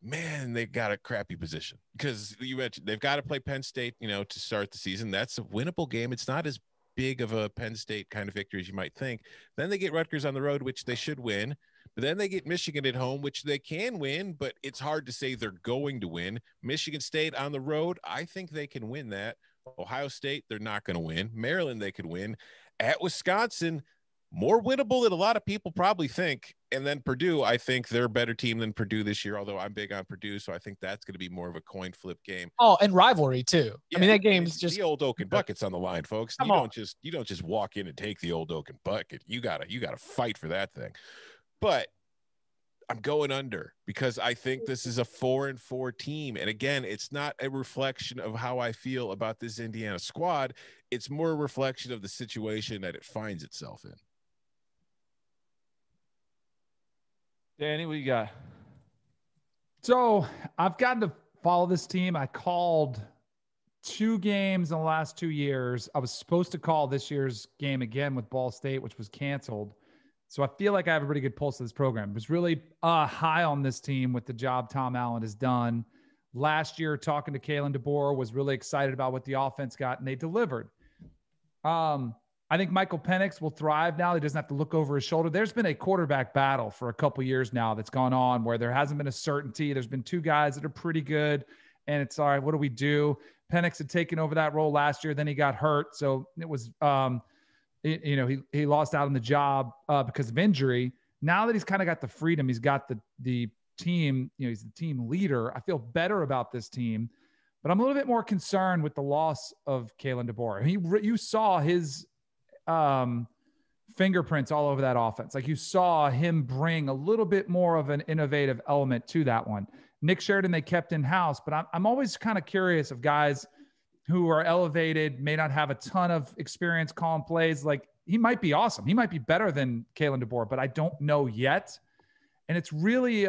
Man, they've got a crappy position because you mentioned they've got to play Penn State, to start the season. That's a winnable game. It's not as big of a Penn State kind of victory as you might think. Then they get Rutgers on the road, which they should win. But then they get Michigan at home, which they can win, but it's hard to say they're going to win. Michigan State on the road, I think they can win that. Ohio State, they're not going to win. Maryland, they could win. At Wisconsin, more winnable than a lot of people probably think. And then Purdue, I think they're a better team than Purdue this year, although I'm big on Purdue, so I think that's going to be more of a coin flip game. Oh, and rivalry too. Yeah, I mean, that game's just the old Oak and Bucket's on the line, folks. You don't just walk in and take the old Oak and Bucket. You gotta fight for that thing. But I'm going under because I think this is a 4-4 team. And again, it's not a reflection of how I feel about this Indiana squad. It's more a reflection of the situation that it finds itself in. Danny, what you got? So I've gotten to follow this team. I called 2 games in the last 2 years. I was supposed to call this year's game again with Ball State, which was canceled. So I feel like I have a pretty good pulse of this program. I was really high on this team with the job Tom Allen has done. Last year, talking to Kalen DeBoer, was really excited about what the offense got, and they delivered. I think Michael Penix will thrive now. He doesn't have to look over his shoulder. There's been a quarterback battle for a couple years now that's gone on where there hasn't been a certainty. There's been 2 guys that are pretty good, and it's all right, what do we do? Penix had taken over that role last year. Then he got hurt. So it was he lost out on the job because of injury. Now that he's kind of got the freedom, he's got the team, he's the team leader. I feel better about this team, but I'm a little bit more concerned with the loss of Kalen DeBoer. You saw his fingerprints all over that offense. Like you saw him bring a little bit more of an innovative element to that one. Nick Sheridan, they kept in-house, but I'm always kind of curious of guys who are elevated, may not have a ton of experience calling plays. Like he might be awesome. He might be better than Kalen DeBoer, but I don't know yet. And it's really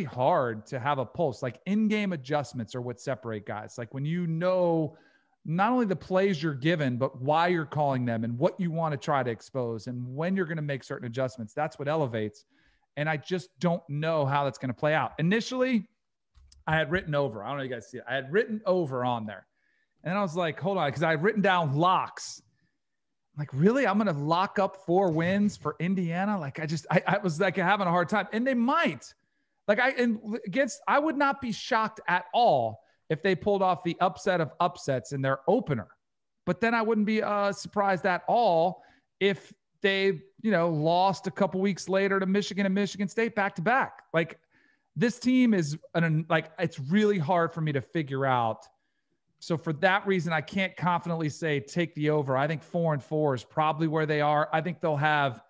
hard to have a pulse. Like in-game adjustments are what separate guys. Like when you know not only the plays you're given, but why you're calling them and what you want to try to expose and when you're going to make certain adjustments. That's what elevates. And I just don't know how that's going to play out. Initially, I had written over. I don't know if you guys see it. I had written over on there. And I was like, hold on, because I had written down locks. I'm like, really? I'm going to lock up 4 wins for Indiana? Like, I was like having a hard time. And they might. I would not be shocked at all if they pulled off the upset of upsets in their opener. But then I wouldn't be surprised at all if they, lost a couple weeks later to Michigan and Michigan State back to back. Like, this team is it's really hard for me to figure out. So for that reason, I can't confidently say take the over. I think 4-4 is probably where they are. I think they'll have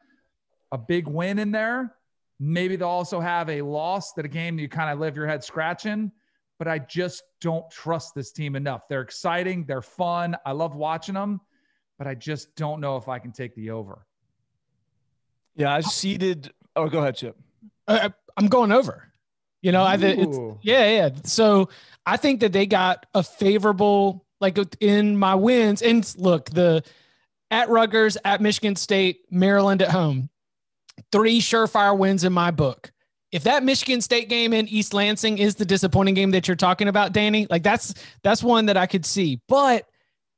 a big win in there. Maybe they'll also have a loss, that a game that you kind of live your head scratching, but I just don't trust this team enough. They're exciting. They're fun. I love watching them, but I just don't know if I can take the over. Yeah. I seeded. Oh, go ahead, Chip. I'm going over. Yeah. So I think that they got a favorable, like in my wins. And look, at Rutgers, at Michigan State, Maryland at home, 3 surefire wins in my book. If that Michigan State game in East Lansing is the disappointing game that you're talking about, Danny, like that's one that I could see. But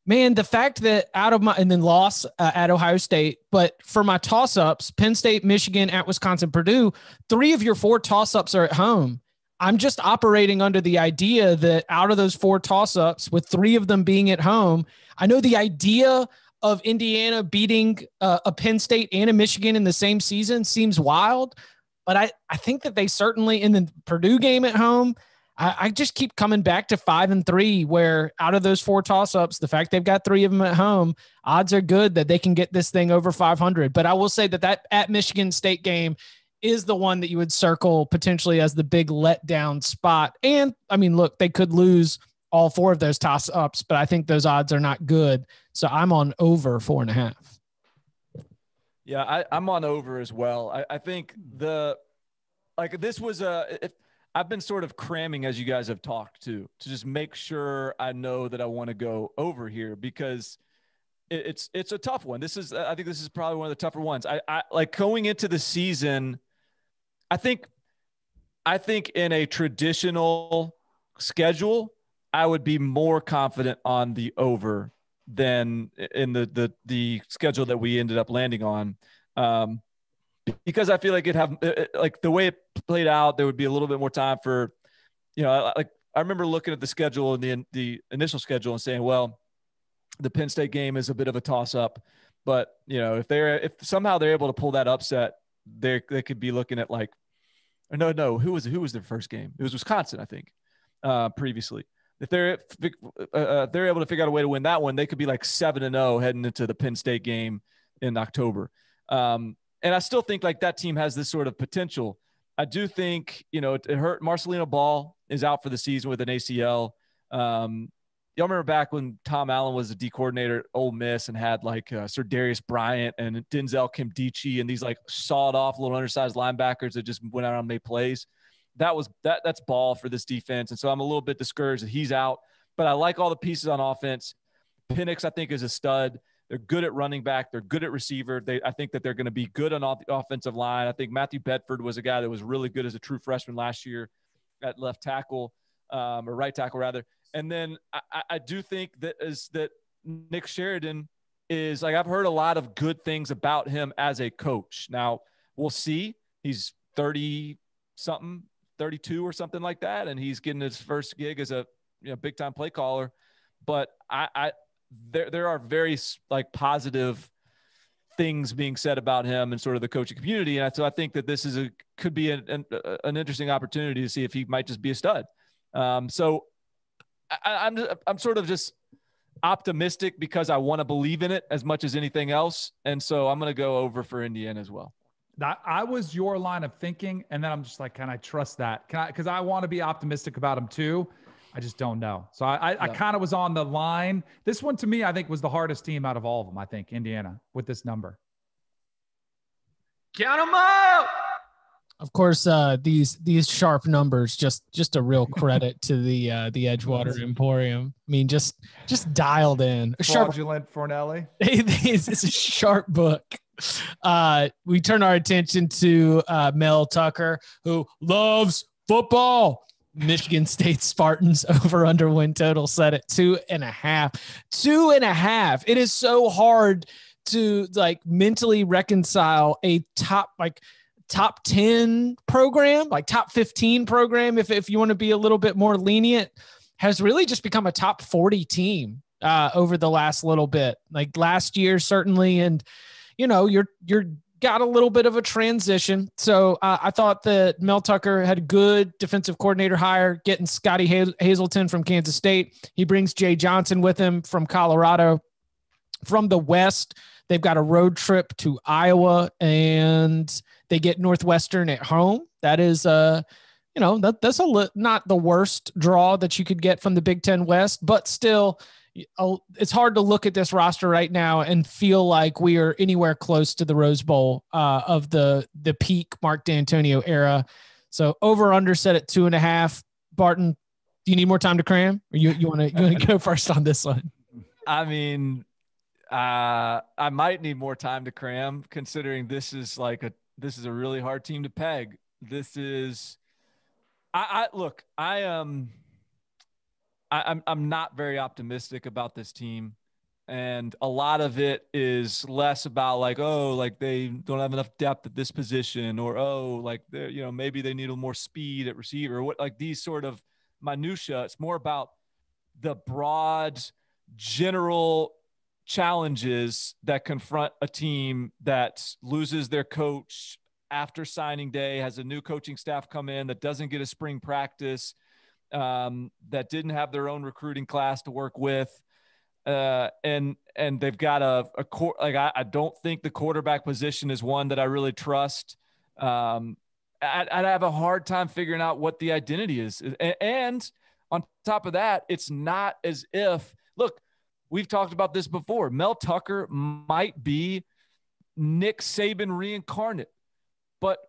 man, the fact that and then loss at Ohio State, but for my toss-ups, Penn State, Michigan, at Wisconsin, Purdue, 3 of your 4 toss-ups are at home. I'm just operating under the idea that out of those 4 toss-ups, with 3 of them being at home, I know the idea of Indiana beating a Penn State and a Michigan in the same season seems wild, but I think that they certainly, in the Purdue game at home, I just keep coming back to 5-3, where out of those 4 toss-ups, the fact they've got 3 of them at home, odds are good that they can get this thing over 500. But I will say that at Michigan State game is the one that you would circle potentially as the big letdown spot. And I mean, look, they could lose all 4 of those toss-ups, but I think those odds are not good. So I'm on over 4.5. Yeah, I'm on over as well. I think this was I've been sort of cramming, as you guys have talked to just make sure I know that I want to go over here, because it's a tough one. I think this is probably one of the tougher ones. I like going into the season. I think in a traditional schedule, I would be more confident on the over than in the schedule that we ended up landing on, because I feel like like the way it played out, there would be a little bit more time for, I remember looking at the schedule and the initial schedule and saying, well, the Penn State game is a bit of a toss up, but if somehow they're able to pull that upset, they could be looking at like, no, who was their first game? It was Wisconsin, I think, previously. If they're able to figure out a way to win that one, they could be like 7-0 heading into the Penn State game in October. And I still think like that team has this sort of potential. I do think, it hurt. Marcelino Ball is out for the season with an ACL. Y'all remember back when Tom Allen was the D coordinator at Ole Miss and had like Sir Darius Bryant and Denzel Kimdichie and these like sawed off little undersized linebackers that just went out and made plays. That's Ball for this defense. And so I'm a little bit discouraged that he's out, but I like all the pieces on offense. Penix, I think, is a stud. They're good at running back. They're good at receiver. I think that they're going to be good on the offensive line. I think Matthew Bedford was a guy that was really good as a true freshman last year at left tackle, or right tackle rather. And then I do think that Nick Sheridan is like, I've heard a lot of good things about him as a coach. Now we'll see. He's 30-something, 32 or something like that, and he's getting his first gig as a big time play caller. But there are very like positive things being said about him and sort of the coaching community, and so I think that this could be an interesting opportunity to see if he might just be a stud. So I'm sort of just optimistic because I want to believe in it as much as anything else, and so I'm going to go over for Indiana as well. I was your line of thinking, and then I'm just like, can I trust that? Because I want to be optimistic about him too. I just don't know. So I kind of was on the line. This one to me, I think, was the hardest team out of all of them. I think Indiana with this number. Count them out. Of course, these sharp numbers, just a real credit to the Edgewater Emporium. I mean, just dialed in. Fraudulent Fornelli. It's a sharp book. We turn our attention to Mel Tucker, who loves football. Michigan State Spartans over under win total set at 2.5. 2.5. It is so hard to like mentally reconcile a top 10 program, like top 15 program, if you want to be a little bit more lenient, has really just become a top 40 team over the last little bit. Like last year, certainly, and you're got a little bit of a transition. So I thought that Mel Tucker had a good defensive coordinator hire, getting Scotty Hazelton from Kansas State. He brings Jay Johnson with him from Colorado. From the West, they've got a road trip to Iowa, and they get Northwestern at home. That is, that's not the worst draw that you could get from the Big Ten West, but still, it's hard to look at this roster right now and feel like we are anywhere close to the Rose Bowl of the peak Mark D'Antonio era. So over under set at 2.5. Barton, do you need more time to cram? Or you want to go first on this one? I mean, I might need more time to cram, considering this is a really hard team to peg. This is, I'm not very optimistic about this team. And a lot of it is less about like, oh, like they don't have enough depth at this position, or, oh, like they're, maybe they need a little more speed at receiver, or what, like these sort of minutia. It's more about the broad general challenges that confront a team that loses their coach after signing day, has a new coaching staff come in that doesn't get a spring practice, that didn't have their own recruiting class to work with. And they've got I don't think the quarterback position is one that I really trust. I'd have a hard time figuring out what the identity is. And on top of that, it's not as if, look, we've talked about this before. Mel Tucker might be Nick Saban reincarnate, but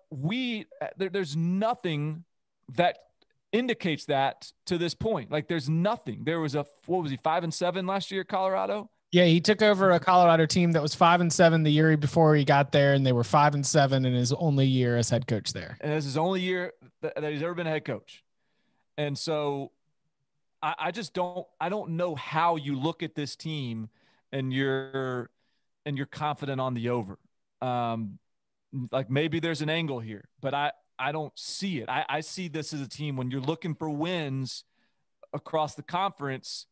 there's nothing that indicates that to this point. Like there's nothing. There was 5-7 last year at Colorado? Yeah, he took over a Colorado team that was 5-7 the year before he got there, and they were 5-7 in his only year as head coach there. And this is his only year that he's ever been a head coach. And so I don't know how you look at this team and you're confident on the over. Like maybe there's an angle here, but I don't see it. I see this as a team when you're looking for wins across the conference.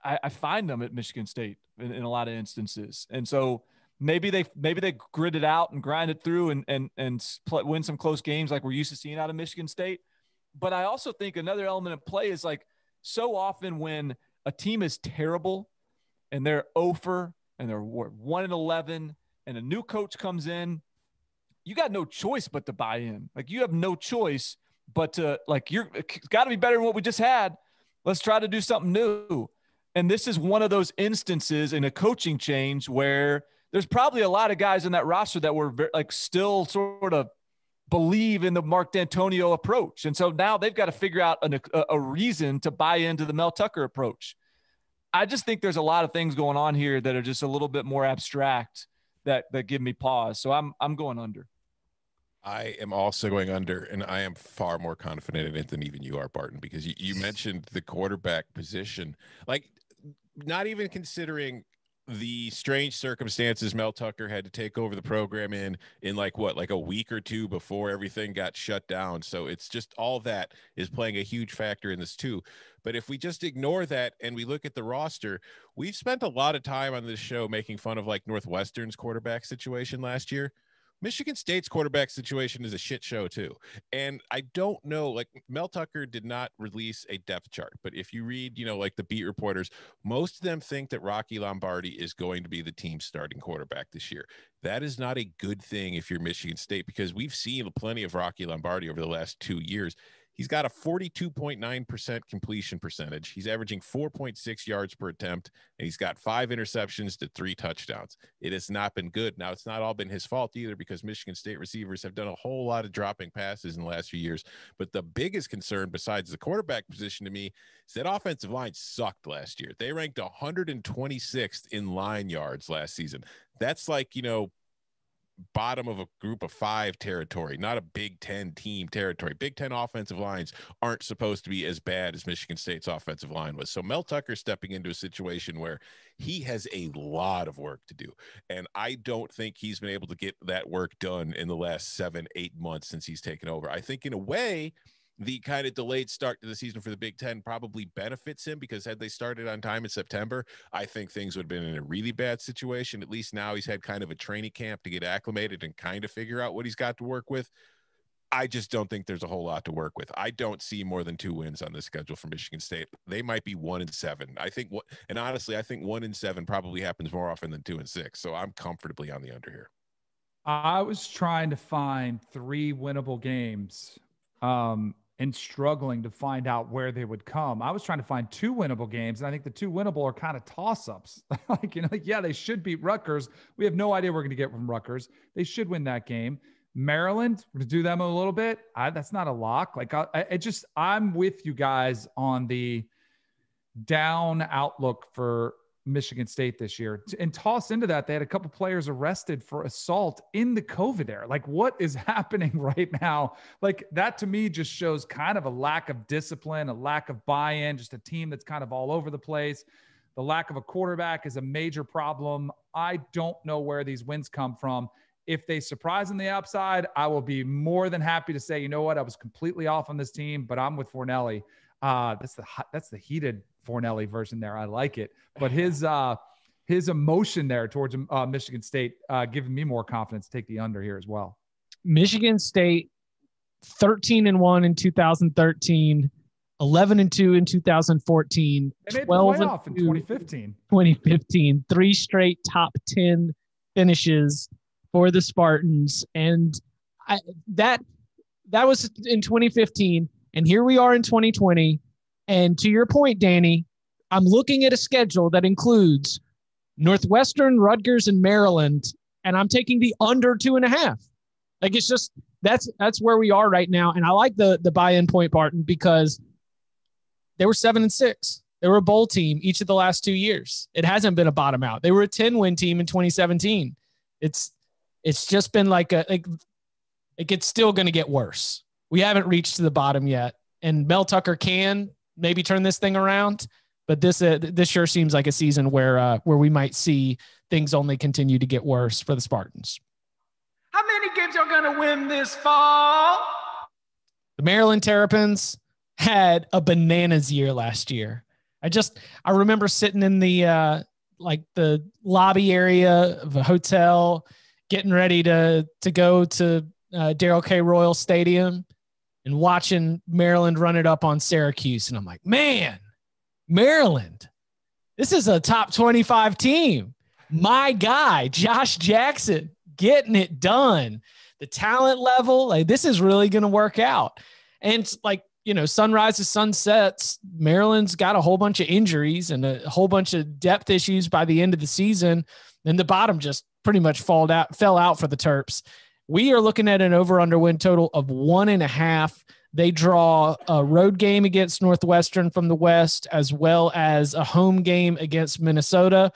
I find them at Michigan State in a lot of instances. And so maybe they grit it out and grind it through and win some close games like we're used to seeing out of Michigan State. But I also think another element of play is like so often when a team is terrible and they're 0-for and they're 1-11 and a new coach comes in, you got no choice but to buy in. Like you have no choice but to it's got to be better than what we just had. Let's try to do something new. And this is one of those instances in a coaching change where there's probably a lot of guys in that roster that were still sort of believe in the Mark D'Antonio approach. And so now they've got to figure out a reason to buy into the Mel Tucker approach. I just think there's a lot of things going on here that are just a little bit more abstract that give me pause. So I'm going under. I am also going under, and I am far more confident in it than even you are, Barton, because you mentioned the quarterback position. Like, not even considering the strange circumstances Mel Tucker had to take over the program in like a week or two before everything got shut down. So it's just all that is playing a huge factor in this too. But if we just ignore that and we look at the roster, we've spent a lot of time on this show making fun of like Northwestern's quarterback situation last year. Michigan State's quarterback situation is a shit show too. And I don't know, like Mel Tucker did not release a depth chart, but if you read, like the beat reporters, most of them think that Rocky Lombardi is going to be the team's starting quarterback this year. That is not a good thing if you're Michigan State, because we've seen plenty of Rocky Lombardi over the last 2 years. He's got a 42.9% completion percentage. He's averaging 4.6 yards per attempt, and he's got 5 interceptions to 3 touchdowns. It has not been good. Now, it's not all been his fault either, because Michigan State receivers have done a whole lot of dropping passes in the last few years. But the biggest concern, besides the quarterback position to me, is that offensive line sucked last year. They ranked 126th in line yards last season. That's like, bottom of a group of 5 territory, not a Big Ten team territory. Big Ten offensive lines aren't supposed to be as bad as Michigan State's offensive line was. So Mel Tucker stepping into a situation where he has a lot of work to do. And I don't think he's been able to get that work done in the last 7-8 months since he's taken over. I think in a way, the kind of delayed start to the season for the Big Ten probably benefits him, because had they started on time in September, I think things would have been in a really bad situation. At least now he's had kind of a training camp to get acclimated and kind of figure out what he's got to work with. I just don't think there's a whole lot to work with. I don't see more than 2 wins on this schedule for Michigan State. They might be 1-7. I think honestly, I think 1-7 probably happens more often than 2-6. So I'm comfortably on the under here. I was trying to find 3 winnable games. And struggling to find out where they would come. I was trying to find 2 winnable games, and I think the 2 winnable are kind of toss-ups. Yeah, they should beat Rutgers. We have no idea what we're going to get from Rutgers. They should win that game. Maryland, we're going to do them a little bit. That's not a lock. I'm with you guys on the down outlook for Michigan State this year. And toss into that, they had a couple players arrested for assault in the COVID era. Like, what is happening right now? Like, that to me just shows kind of a lack of discipline, a lack of buy-in, just a team that's kind of all over the place. The lack of a quarterback is a major problem. I don't know where these wins come from. If they surprise on the upside, I will be more than happy to say, you know what, I was completely off on this team, but I'm with Fornelli. That's the heated Fornelli version there. I like it. But his emotion there towards Michigan State giving me more confidence to take the under here as well. Michigan State 13-1 in 2013, 11-2 in 2014, they made the 12 playoff in 2015. 2015, 3 straight top 10 finishes for the Spartans. And that was in 2015. And here we are in 2020. And to your point, Danny, I'm looking at a schedule that includes Northwestern, Rutgers, and Maryland. And I'm taking the under 2.5. Like, it's just, that's where we are right now. And I like the buy-in point, Barton, because they were 7-6. They were a bowl team each of the last 2 years. It hasn't been a bottom out. They were a 10-win team in 2017. It's just been it's still going to get worse. We haven't reached to the bottom yet. And Mel Tucker can maybe turn this thing around, but this sure seems like a season where we might see things only continue to get worse for the Spartans. How many games are going to win this fall? The Maryland Terrapins had a bananas year last year. I remember sitting in the lobby area of a hotel, getting ready to go to Darrell K. Royal Stadium and watching Maryland run it up on Syracuse. And I'm like, man, Maryland, this is a top 25 team. My guy, Josh Jackson, getting it done. The talent level, this is really going to work out. And sunrises, sunsets. Maryland's got a whole bunch of injuries and a whole bunch of depth issues by the end of the season. And the bottom just pretty much fell out for the Terps. We are looking at an over-under win total of 1.5. They draw a road game against Northwestern from the West, as well as a home game against Minnesota.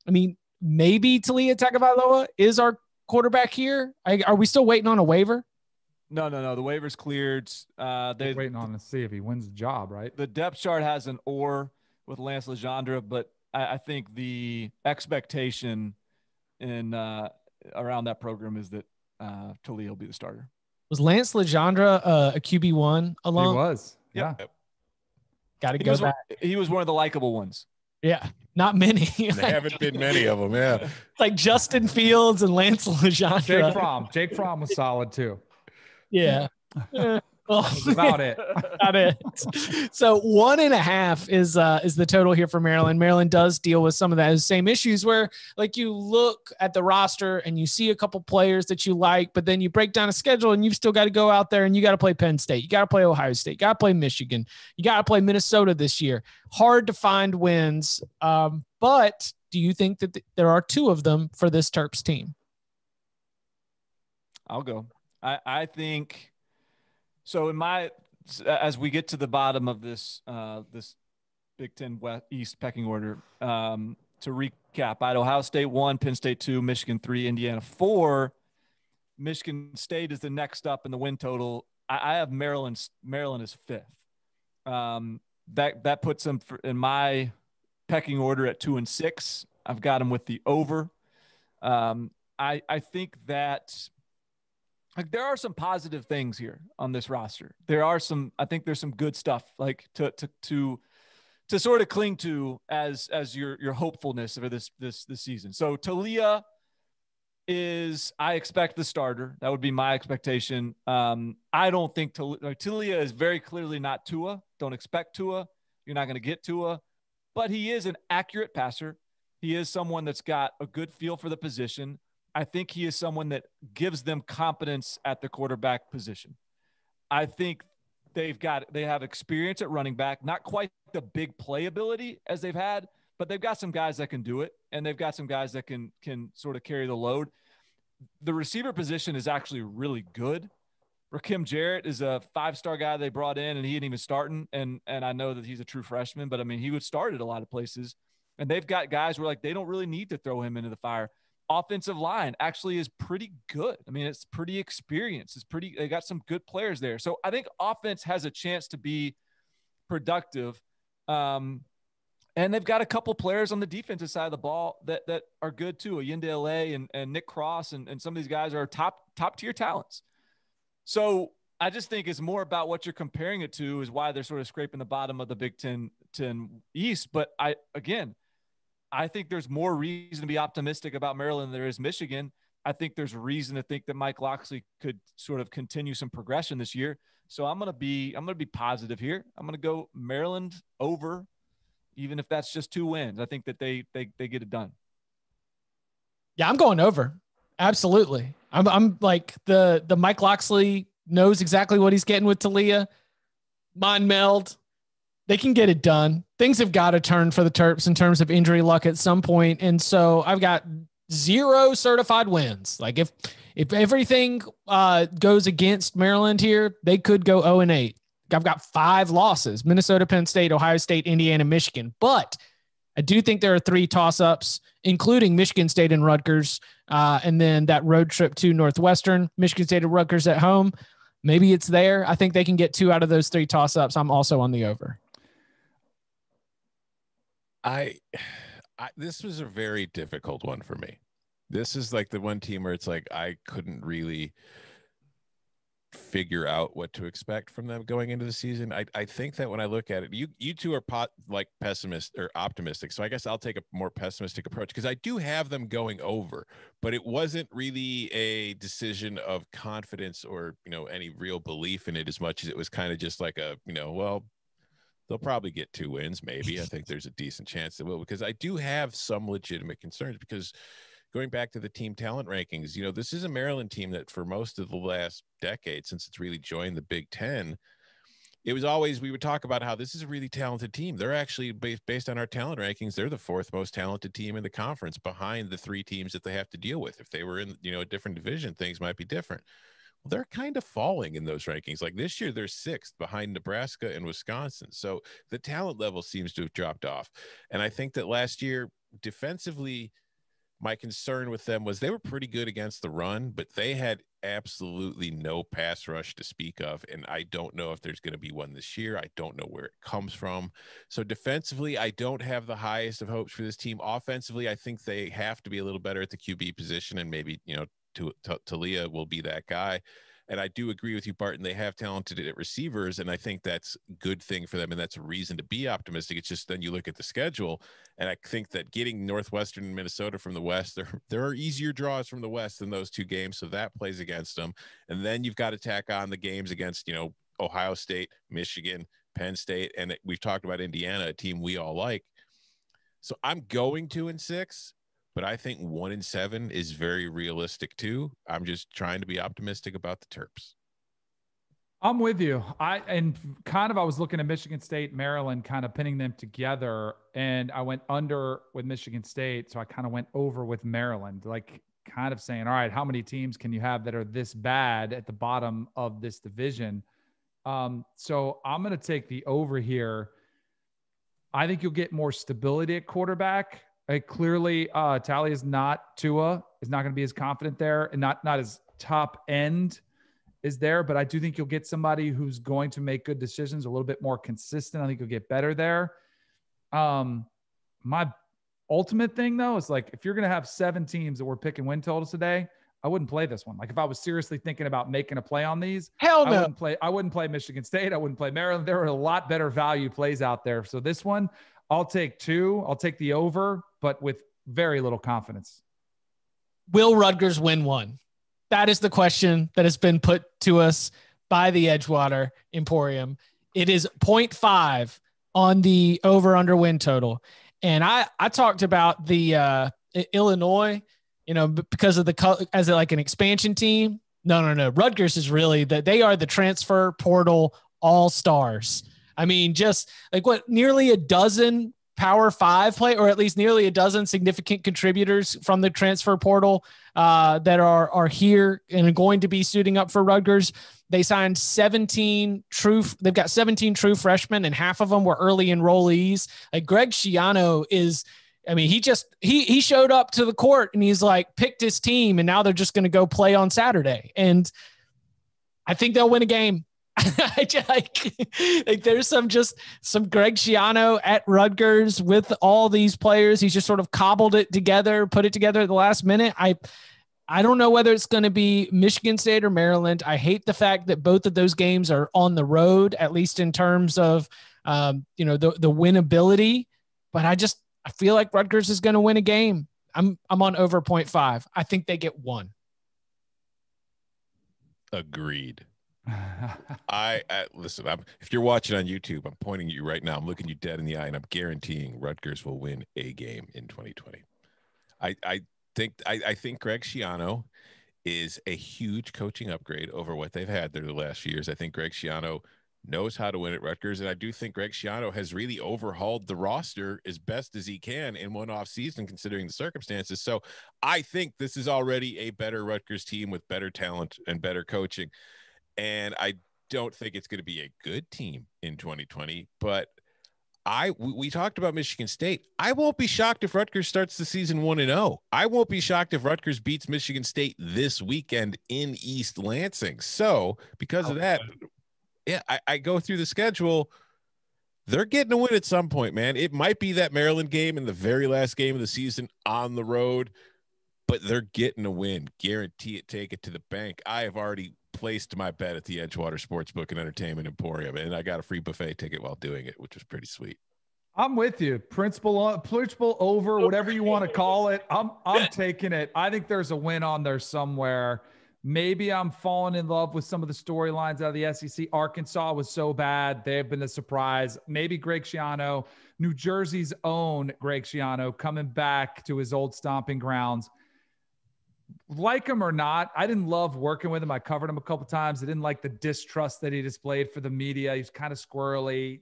I mean, maybe Talia Tagovailoa is our quarterback here. Are we still waiting on a waiver? No. The waiver's cleared. They're waiting on to see if he wins the job, right? The depth chart has an or with Lance Legendre, but I think the expectation in around that program is that Talia will be the starter. Was Lance Legendre a QB1 alum? He was. Yeah. Got to go back. He was one of the likable ones. Yeah. Not many. There haven't been many of them. Yeah. Like Justin Fields and Lance Legendre. Jake Fromm was solid too. Yeah. That's about it. About it. So 1.5 is the total here for Maryland. Maryland does deal with some of those same issues where you look at the roster and you see a couple players that you like, but then you break down a schedule and you've still got to go out there and you got to play Penn State. You got to play Ohio State. You got to play Michigan. You got to play Minnesota this year. Hard to find wins. But do you think that there are 2 of them for this Terps team? I'll go. I think so. As we get to the bottom of this Big Ten East pecking order, to recap, Ohio State 1, Penn State 2, Michigan 3, Indiana 4. Michigan State is the next up in the win total. I have Maryland as 5th. That puts them in my pecking order at 2 and 6. I've got them with the over. I think that there are some positive things here on this roster. I think there's some good stuff to sort of cling to as your hopefulness for this season. So Talia I expect the starter. That would be my expectation. I don't think Talia is very clearly not Tua. Don't expect Tua. You're not going to get Tua, but he is an accurate passer. He is someone that's got a good feel for the position. I think he is someone that gives them competence at the quarterback position. I think they have experience at running back, not quite the big play ability as they've had, but they've got some guys that can do it, and they've got some guys that can sort of carry the load. The receiver position is actually really good. Rakim Jarrett is a 5-star guy they brought in, and he ain't even starting. And I know that he's a true freshman, but I mean, he would start at a lot of places. And they've got guys where they don't really need to throw him into the fire. Offensive line actually is pretty good. I mean, it's pretty experienced. They got some good players there. So I think offense has a chance to be productive. And they've got a couple players on the defensive side of the ball that are good too. Allende and Nick Cross and some of these guys are top tier talents. So I just think it's more about what you're comparing it to is why they're sort of scraping the bottom of the Big Ten East. But I think there's more reason to be optimistic about Maryland than there is Michigan. I think there's reason to think that Mike Locksley could sort of continue some progression this year. So I'm going to be positive here. I'm going to go Maryland over, even if that's just 2 wins. I think that they get it done. Yeah, I'm going over. Absolutely. I'm like the Mike Locksley knows exactly what he's getting with Talia. Mind meld. They can get it done. Things have got to turn for the Terps in terms of injury luck at some point. And so I've got 0 certified wins. Like if everything goes against Maryland here, they could go 0-8. I've got 5 losses: Minnesota, Penn State, Ohio State, Indiana, Michigan. But I do think there are 3 toss-ups, including Michigan State and Rutgers, and then that road trip to Northwestern, Michigan State and Rutgers at home. Maybe it's there. I think they can get 2 out of those 3 toss-ups. I'm also on the over. This was a very difficult one for me. This is like the one team where it's like I couldn't really figure out what to expect from them going into the season. I think that when I look at it, you two are like pessimist or optimistic. So I guess I'll take a more pessimistic approach because I do have them going over, but it wasn't really a decision of confidence or, any real belief in it as much as it was kind of just like a, well, they'll probably get 2 wins. Maybe. I think there's a decent chance they will, because I do have some legitimate concerns because going back to the team talent rankings, this is a Maryland team that for most of the last decade, since it's really joined the Big Ten, it was always, we would talk about how this is a really talented team. They're actually based on our talent rankings, they're the 4th most talented team in the conference behind the 3 teams that they have to deal with. If they were in, a different division, things might be different. Well, they're kind of falling in those rankings. Like this year, they're 6th behind Nebraska and Wisconsin. So the talent level seems to have dropped off. And I think that last year, defensively, my concern with them was they were pretty good against the run, but they had absolutely no pass rush to speak of. And I don't know if there's going to be one this year. I don't know where it comes from. So defensively, I don't have the highest of hopes for this team. Offensively, I think they have to be a little better at the QB position, and maybe, Talia will be that guy. And I do agree with you, Barton. They have talented at receivers, and I think that's a good thing for them, and that's a reason to be optimistic. It's just then you look at the schedule, and I think that getting Northwestern and Minnesota from the West, there are easier draws from the West than those 2 games, so that plays against them. And then you've got to tack on the games against, Ohio State, Michigan, Penn State, and we've talked about Indiana, a team we all like. So I'm going 2-6. But I think 1-7 is very realistic too. I'm just trying to be optimistic about the Terps. I'm with you. I was looking at Michigan State, Maryland, kind of pinning them together, and I went under with Michigan State, so I kind of went over with Maryland, like kind of saying, all right, how many teams can you have that are this bad at the bottom of this division? So I'm going to take the over here. I think you'll get more stability at quarterback. Clearly, Tally is not Tua, is not going to be as confident there, and not as top end is there. But I do think you'll get somebody who's going to make good decisions, a little bit more consistent. I think you'll get better there. My ultimate thing, though, is like if you're going to have 7 teams that we're picking win totals today, I wouldn't play this one. Like if I was seriously thinking about making a play on these, hell no. I wouldn't play Michigan State. I wouldn't play Maryland. There are a lot better value plays out there. So this one, I'll take 2. I'll take the over, but with very little confidence. Will Rutgers win 1? That is the question that has been put to us by the Edgewater Emporium. It is 0.5 on the over-under win total. And I talked about the Illinois, because of as like an expansion team. No. Rutgers is really they are the transfer portal all-stars. I mean, just like nearly a dozen Power 5 play, or at least nearly a dozen significant contributors from the transfer portal that are here and are going to be suiting up for Rutgers. They signed 17 true. They've got 17 true freshmen, and half of them were early enrollees. Like Greg Schiano is, I mean, he showed up to the court and he's like picked his team, and now they're just going to go play on Saturday. And I think they'll win a game. Like there's some Greg Schiano at Rutgers with all these players. He's just sort of cobbled it together, put it together at the last minute. I don't know whether it's going to be Michigan State or Maryland. I hate the fact that both of those games are on the road, at least in terms of, the winnability, but I feel like Rutgers is going to win a game. I'm on over 0.5. I think they get one. Agreed. Listen, if you're watching on YouTube, I'm pointing at you right now. I'm looking you dead in the eye, and I'm guaranteeing Rutgers will win a game in 2020. I think Greg Schiano is a huge coaching upgrade over what they've had there the last few years. I think Greg Schiano knows how to win at Rutgers, and I do think Greg Schiano has really overhauled the roster as best as he can in one offseason, considering the circumstances. So I think this is already a better Rutgers team with better talent and better coaching. And I don't think it's going to be a good team in 2020, but we talked about Michigan State. I won't be shocked if Rutgers starts the season 1-0. I won't be shocked if Rutgers beats Michigan State this weekend in East Lansing. So because of that, yeah, I go through the schedule. They're getting a win at some point, man. It might be that Maryland game in the very last game of the season on the road, but they're getting a win. Guarantee it. Take it to the bank. I have already placed my bet at the Edgewater Sportsbook and Entertainment Emporium, and I got a free buffet ticket while doing it, which was pretty sweet. I'm with you. Principal over, whatever you want to call it. I'm taking it. I think there's a win on there somewhere. Maybe I'm falling in love with some of the storylines out of the SEC. Arkansas was so bad. They've been the surprise. Maybe Greg Schiano, New Jersey's own Greg Schiano, coming back to his old stomping grounds. Like him or not, I didn't love working with him. I covered him a couple times. I didn't like the distrust that he displayed for the media. He's kind of squirrely,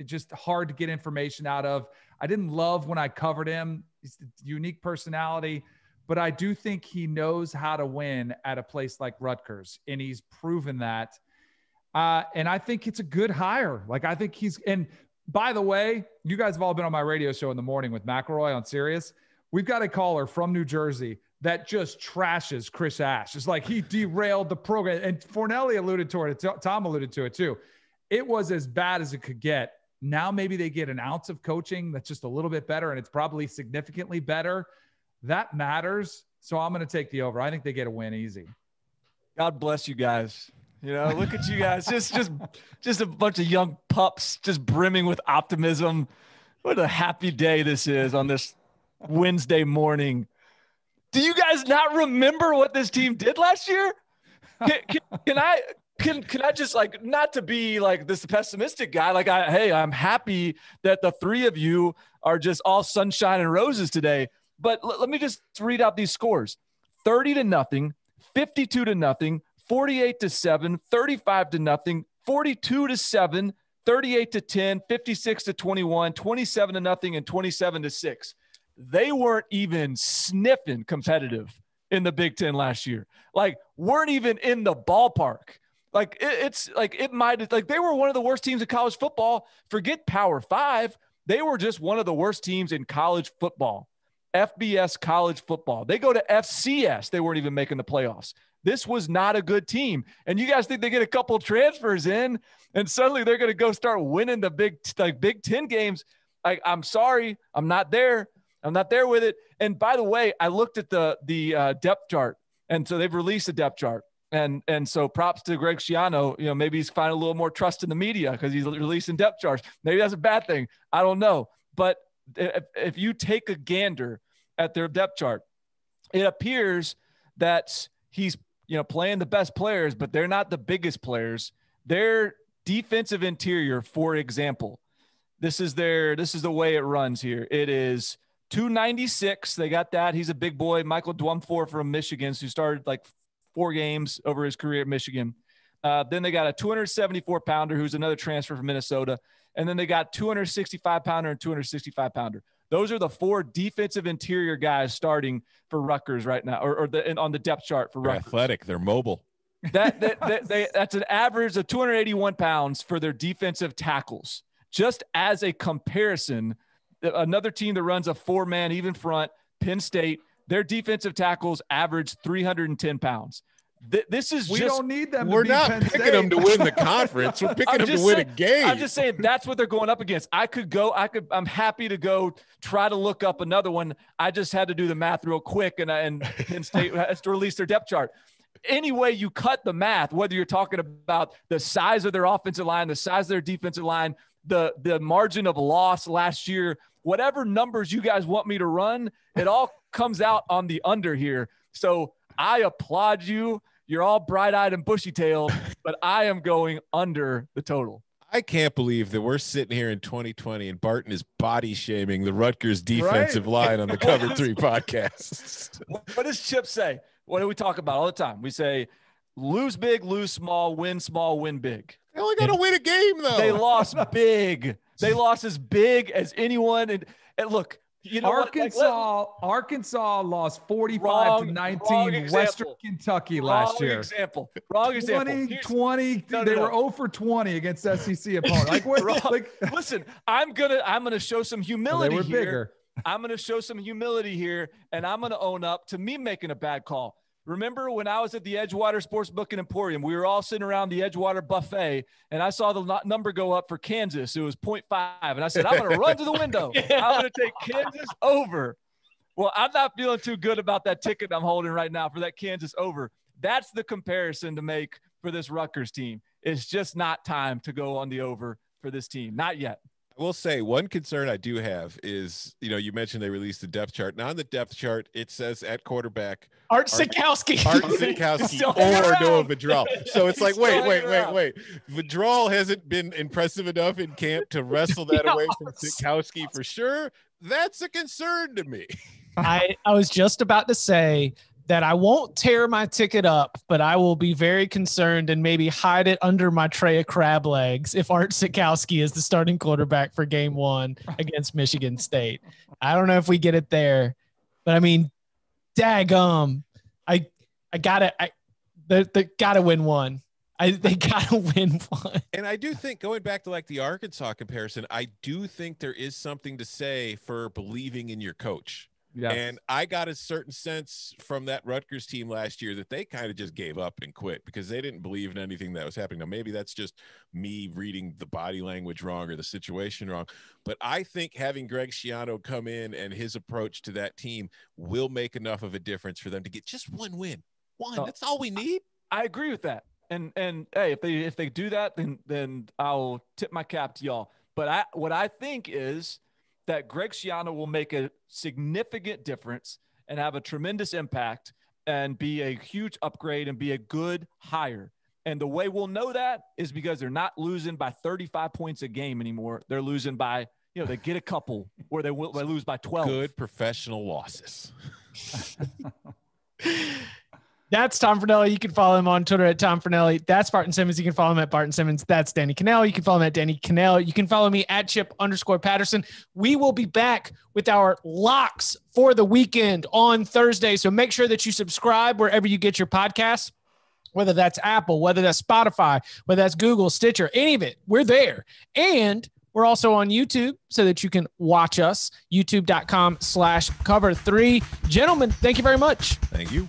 just hard to get information out of. I didn't love when I covered him. He's a unique personality, but I do think he knows how to win at a place like Rutgers, and he's proven that. And I think it's a good hire. Like, I think and by the way, you guys have all been on my radio show in the morning with McElroy on Sirius. We've got a caller from New Jersey that just trashes Chris Ash. It's like he derailed the program. And Fornelli alluded to it. Tom alluded to it too. It was as bad as it could get. Now maybe they get an ounce of coaching that's just a little bit better, and it's probably significantly better. That matters. So I'm going to take the over. I think they get a win easy. God bless you guys. Look at you guys. Just a bunch of young pups just brimming with optimism. What a happy day this is on this Wednesday morning. Do you guys not remember what this team did last year? Can I just, like, not to be like this pessimistic guy, like I'm happy that the three of you are just all sunshine and roses today. But let me just read out these scores: 30-0, 52-0, 48-7, 35-0, 42-7, 38-10, 56-21, 27-0, and 27-6. They weren't even sniffing competitive in the Big Ten last year. Like, weren't even in the ballpark. Like, it's like, it might, like, they were one of the worst teams in college football. Forget Power 5. They were just one of the worst teams in college football. FBS college football. They go to FCS. They weren't even making the playoffs. This was not a good team. And you guys think they get a couple transfers in and suddenly they're going to go start winning the Big Ten games. I'm sorry. I'm not there. I'm not there with it. And by the way, I looked at the depth chart, and so they've released a depth chart. And so props to Greg Schiano. Maybe he's finding a little more trust in the media because he's releasing depth charts. Maybe that's a bad thing. I don't know. But if you take a gander at their depth chart, it appears that he's playing the best players, but they're not the biggest players. Their defensive interior, for example, this is the way it runs here. It is 296. They got that. He's a big boy. Michael Dwumfor from Michigan, who started like 4 games over his career at Michigan. Then they got a 274-pounder who's another transfer from Minnesota. And then they got 265-pounder and 265-pounder. Those are the 4 defensive interior guys starting for Rutgers right now, or on the depth chart for Rutgers. They're athletic. They're mobile. That's an average of 281 pounds for their defensive tackles. Just as a comparison, another team that runs a 4-man even front, Penn State, their defensive tackles average 310 pounds. This is we don't need them. We're to beat not Penn picking State. them to win the conference. We're picking them to win a game. I'm just saying that's what they're going up against. I'm happy to go try to look up another one. I just had to do the math real quick, and Penn State has to release their depth chart. Any way you cut the math, whether you're talking about the size of their offensive line, the size of their defensive line, the margin of loss last year, whatever numbers you guys want me to run, it all comes out on the under here. So I applaud you. You're all bright-eyed and bushy-tailed, but I am going under the total. I can't believe that we're sitting here in 2020 and Barton is body shaming the Rutgers defensive line on the Cover 3 podcast. What does Chip say? What do we talk about all the time? We say lose big, lose small, win big. They only got to win a game, though. They lost big. They lost as big as anyone. And look, you know Arkansas lost 45-19 Western Kentucky last year. Wrong example. 20. They were 0 for 20 against SEC opponents. Listen, I'm gonna show some humility they were here. Bigger. I'm gonna show some humility here, and I'm gonna own up to me making a bad call. Remember when I was at the Edgewater Sportsbook and Emporium, we were all sitting around the Edgewater buffet, and I saw the number go up for Kansas. It was 0.5, and I said, I'm going to run to the window. I'm going to take Kansas over. Well, I'm not feeling too good about that ticket I'm holding right now for that Kansas over. That's the comparison to make for this Rutgers team. It's just not time to go on the over for this team. Not yet. I will say one concern I do have is, you mentioned they released the depth chart. Now on the depth chart, it says at quarterback, Art Sikowski or Noah Vidral. So it's like, wait. Vidral hasn't been impressive enough in camp to wrestle that away from Sikowski for sure. That's a concern to me. I was just about to say that I won't tear my ticket up, but I will be very concerned and maybe hide it under my tray of crab legs if Art Sikowski is the starting quarterback for game 1 against Michigan State. I don't know if we get it there, but I mean, daggum, they gotta win one. They gotta win one. And I do think, going back to like the Arkansas comparison, I do think there is something to say for believing in your coach. Yes. And I got a certain sense from that Rutgers team last year that they kind of just gave up and quit because they didn't believe in anything that was happening. Now, maybe that's just me reading the body language wrong or the situation wrong. But I think having Greg Schiano come in and his approach to that team will make enough of a difference for them to get just one win. That's all we need. I agree with that. And hey, if they do that, then I'll tip my cap to y'all. But what I think is that Greg Schiano will make a significant difference and have a tremendous impact and be a huge upgrade and be a good hire. And the way we'll know that is because they're not losing by 35 points a game anymore. They're losing by, they get a couple, or they lose by 12. Good professional losses. That's Tom Fornelli. You can follow him on Twitter at Tom Fornelli. That's Barton Simmons. You can follow him at Barton Simmons. That's Danny Cannell. You can follow him at Danny Cannell. You can follow me at Chip_Patterson. We will be back with our locks for the weekend on Thursday. So make sure that you subscribe wherever you get your podcasts, whether that's Apple, whether that's Spotify, whether that's Google, Stitcher, any of it. We're there. And we're also on YouTube so that you can watch us. YouTube.com/Cover3. Gentlemen, thank you very much. Thank you.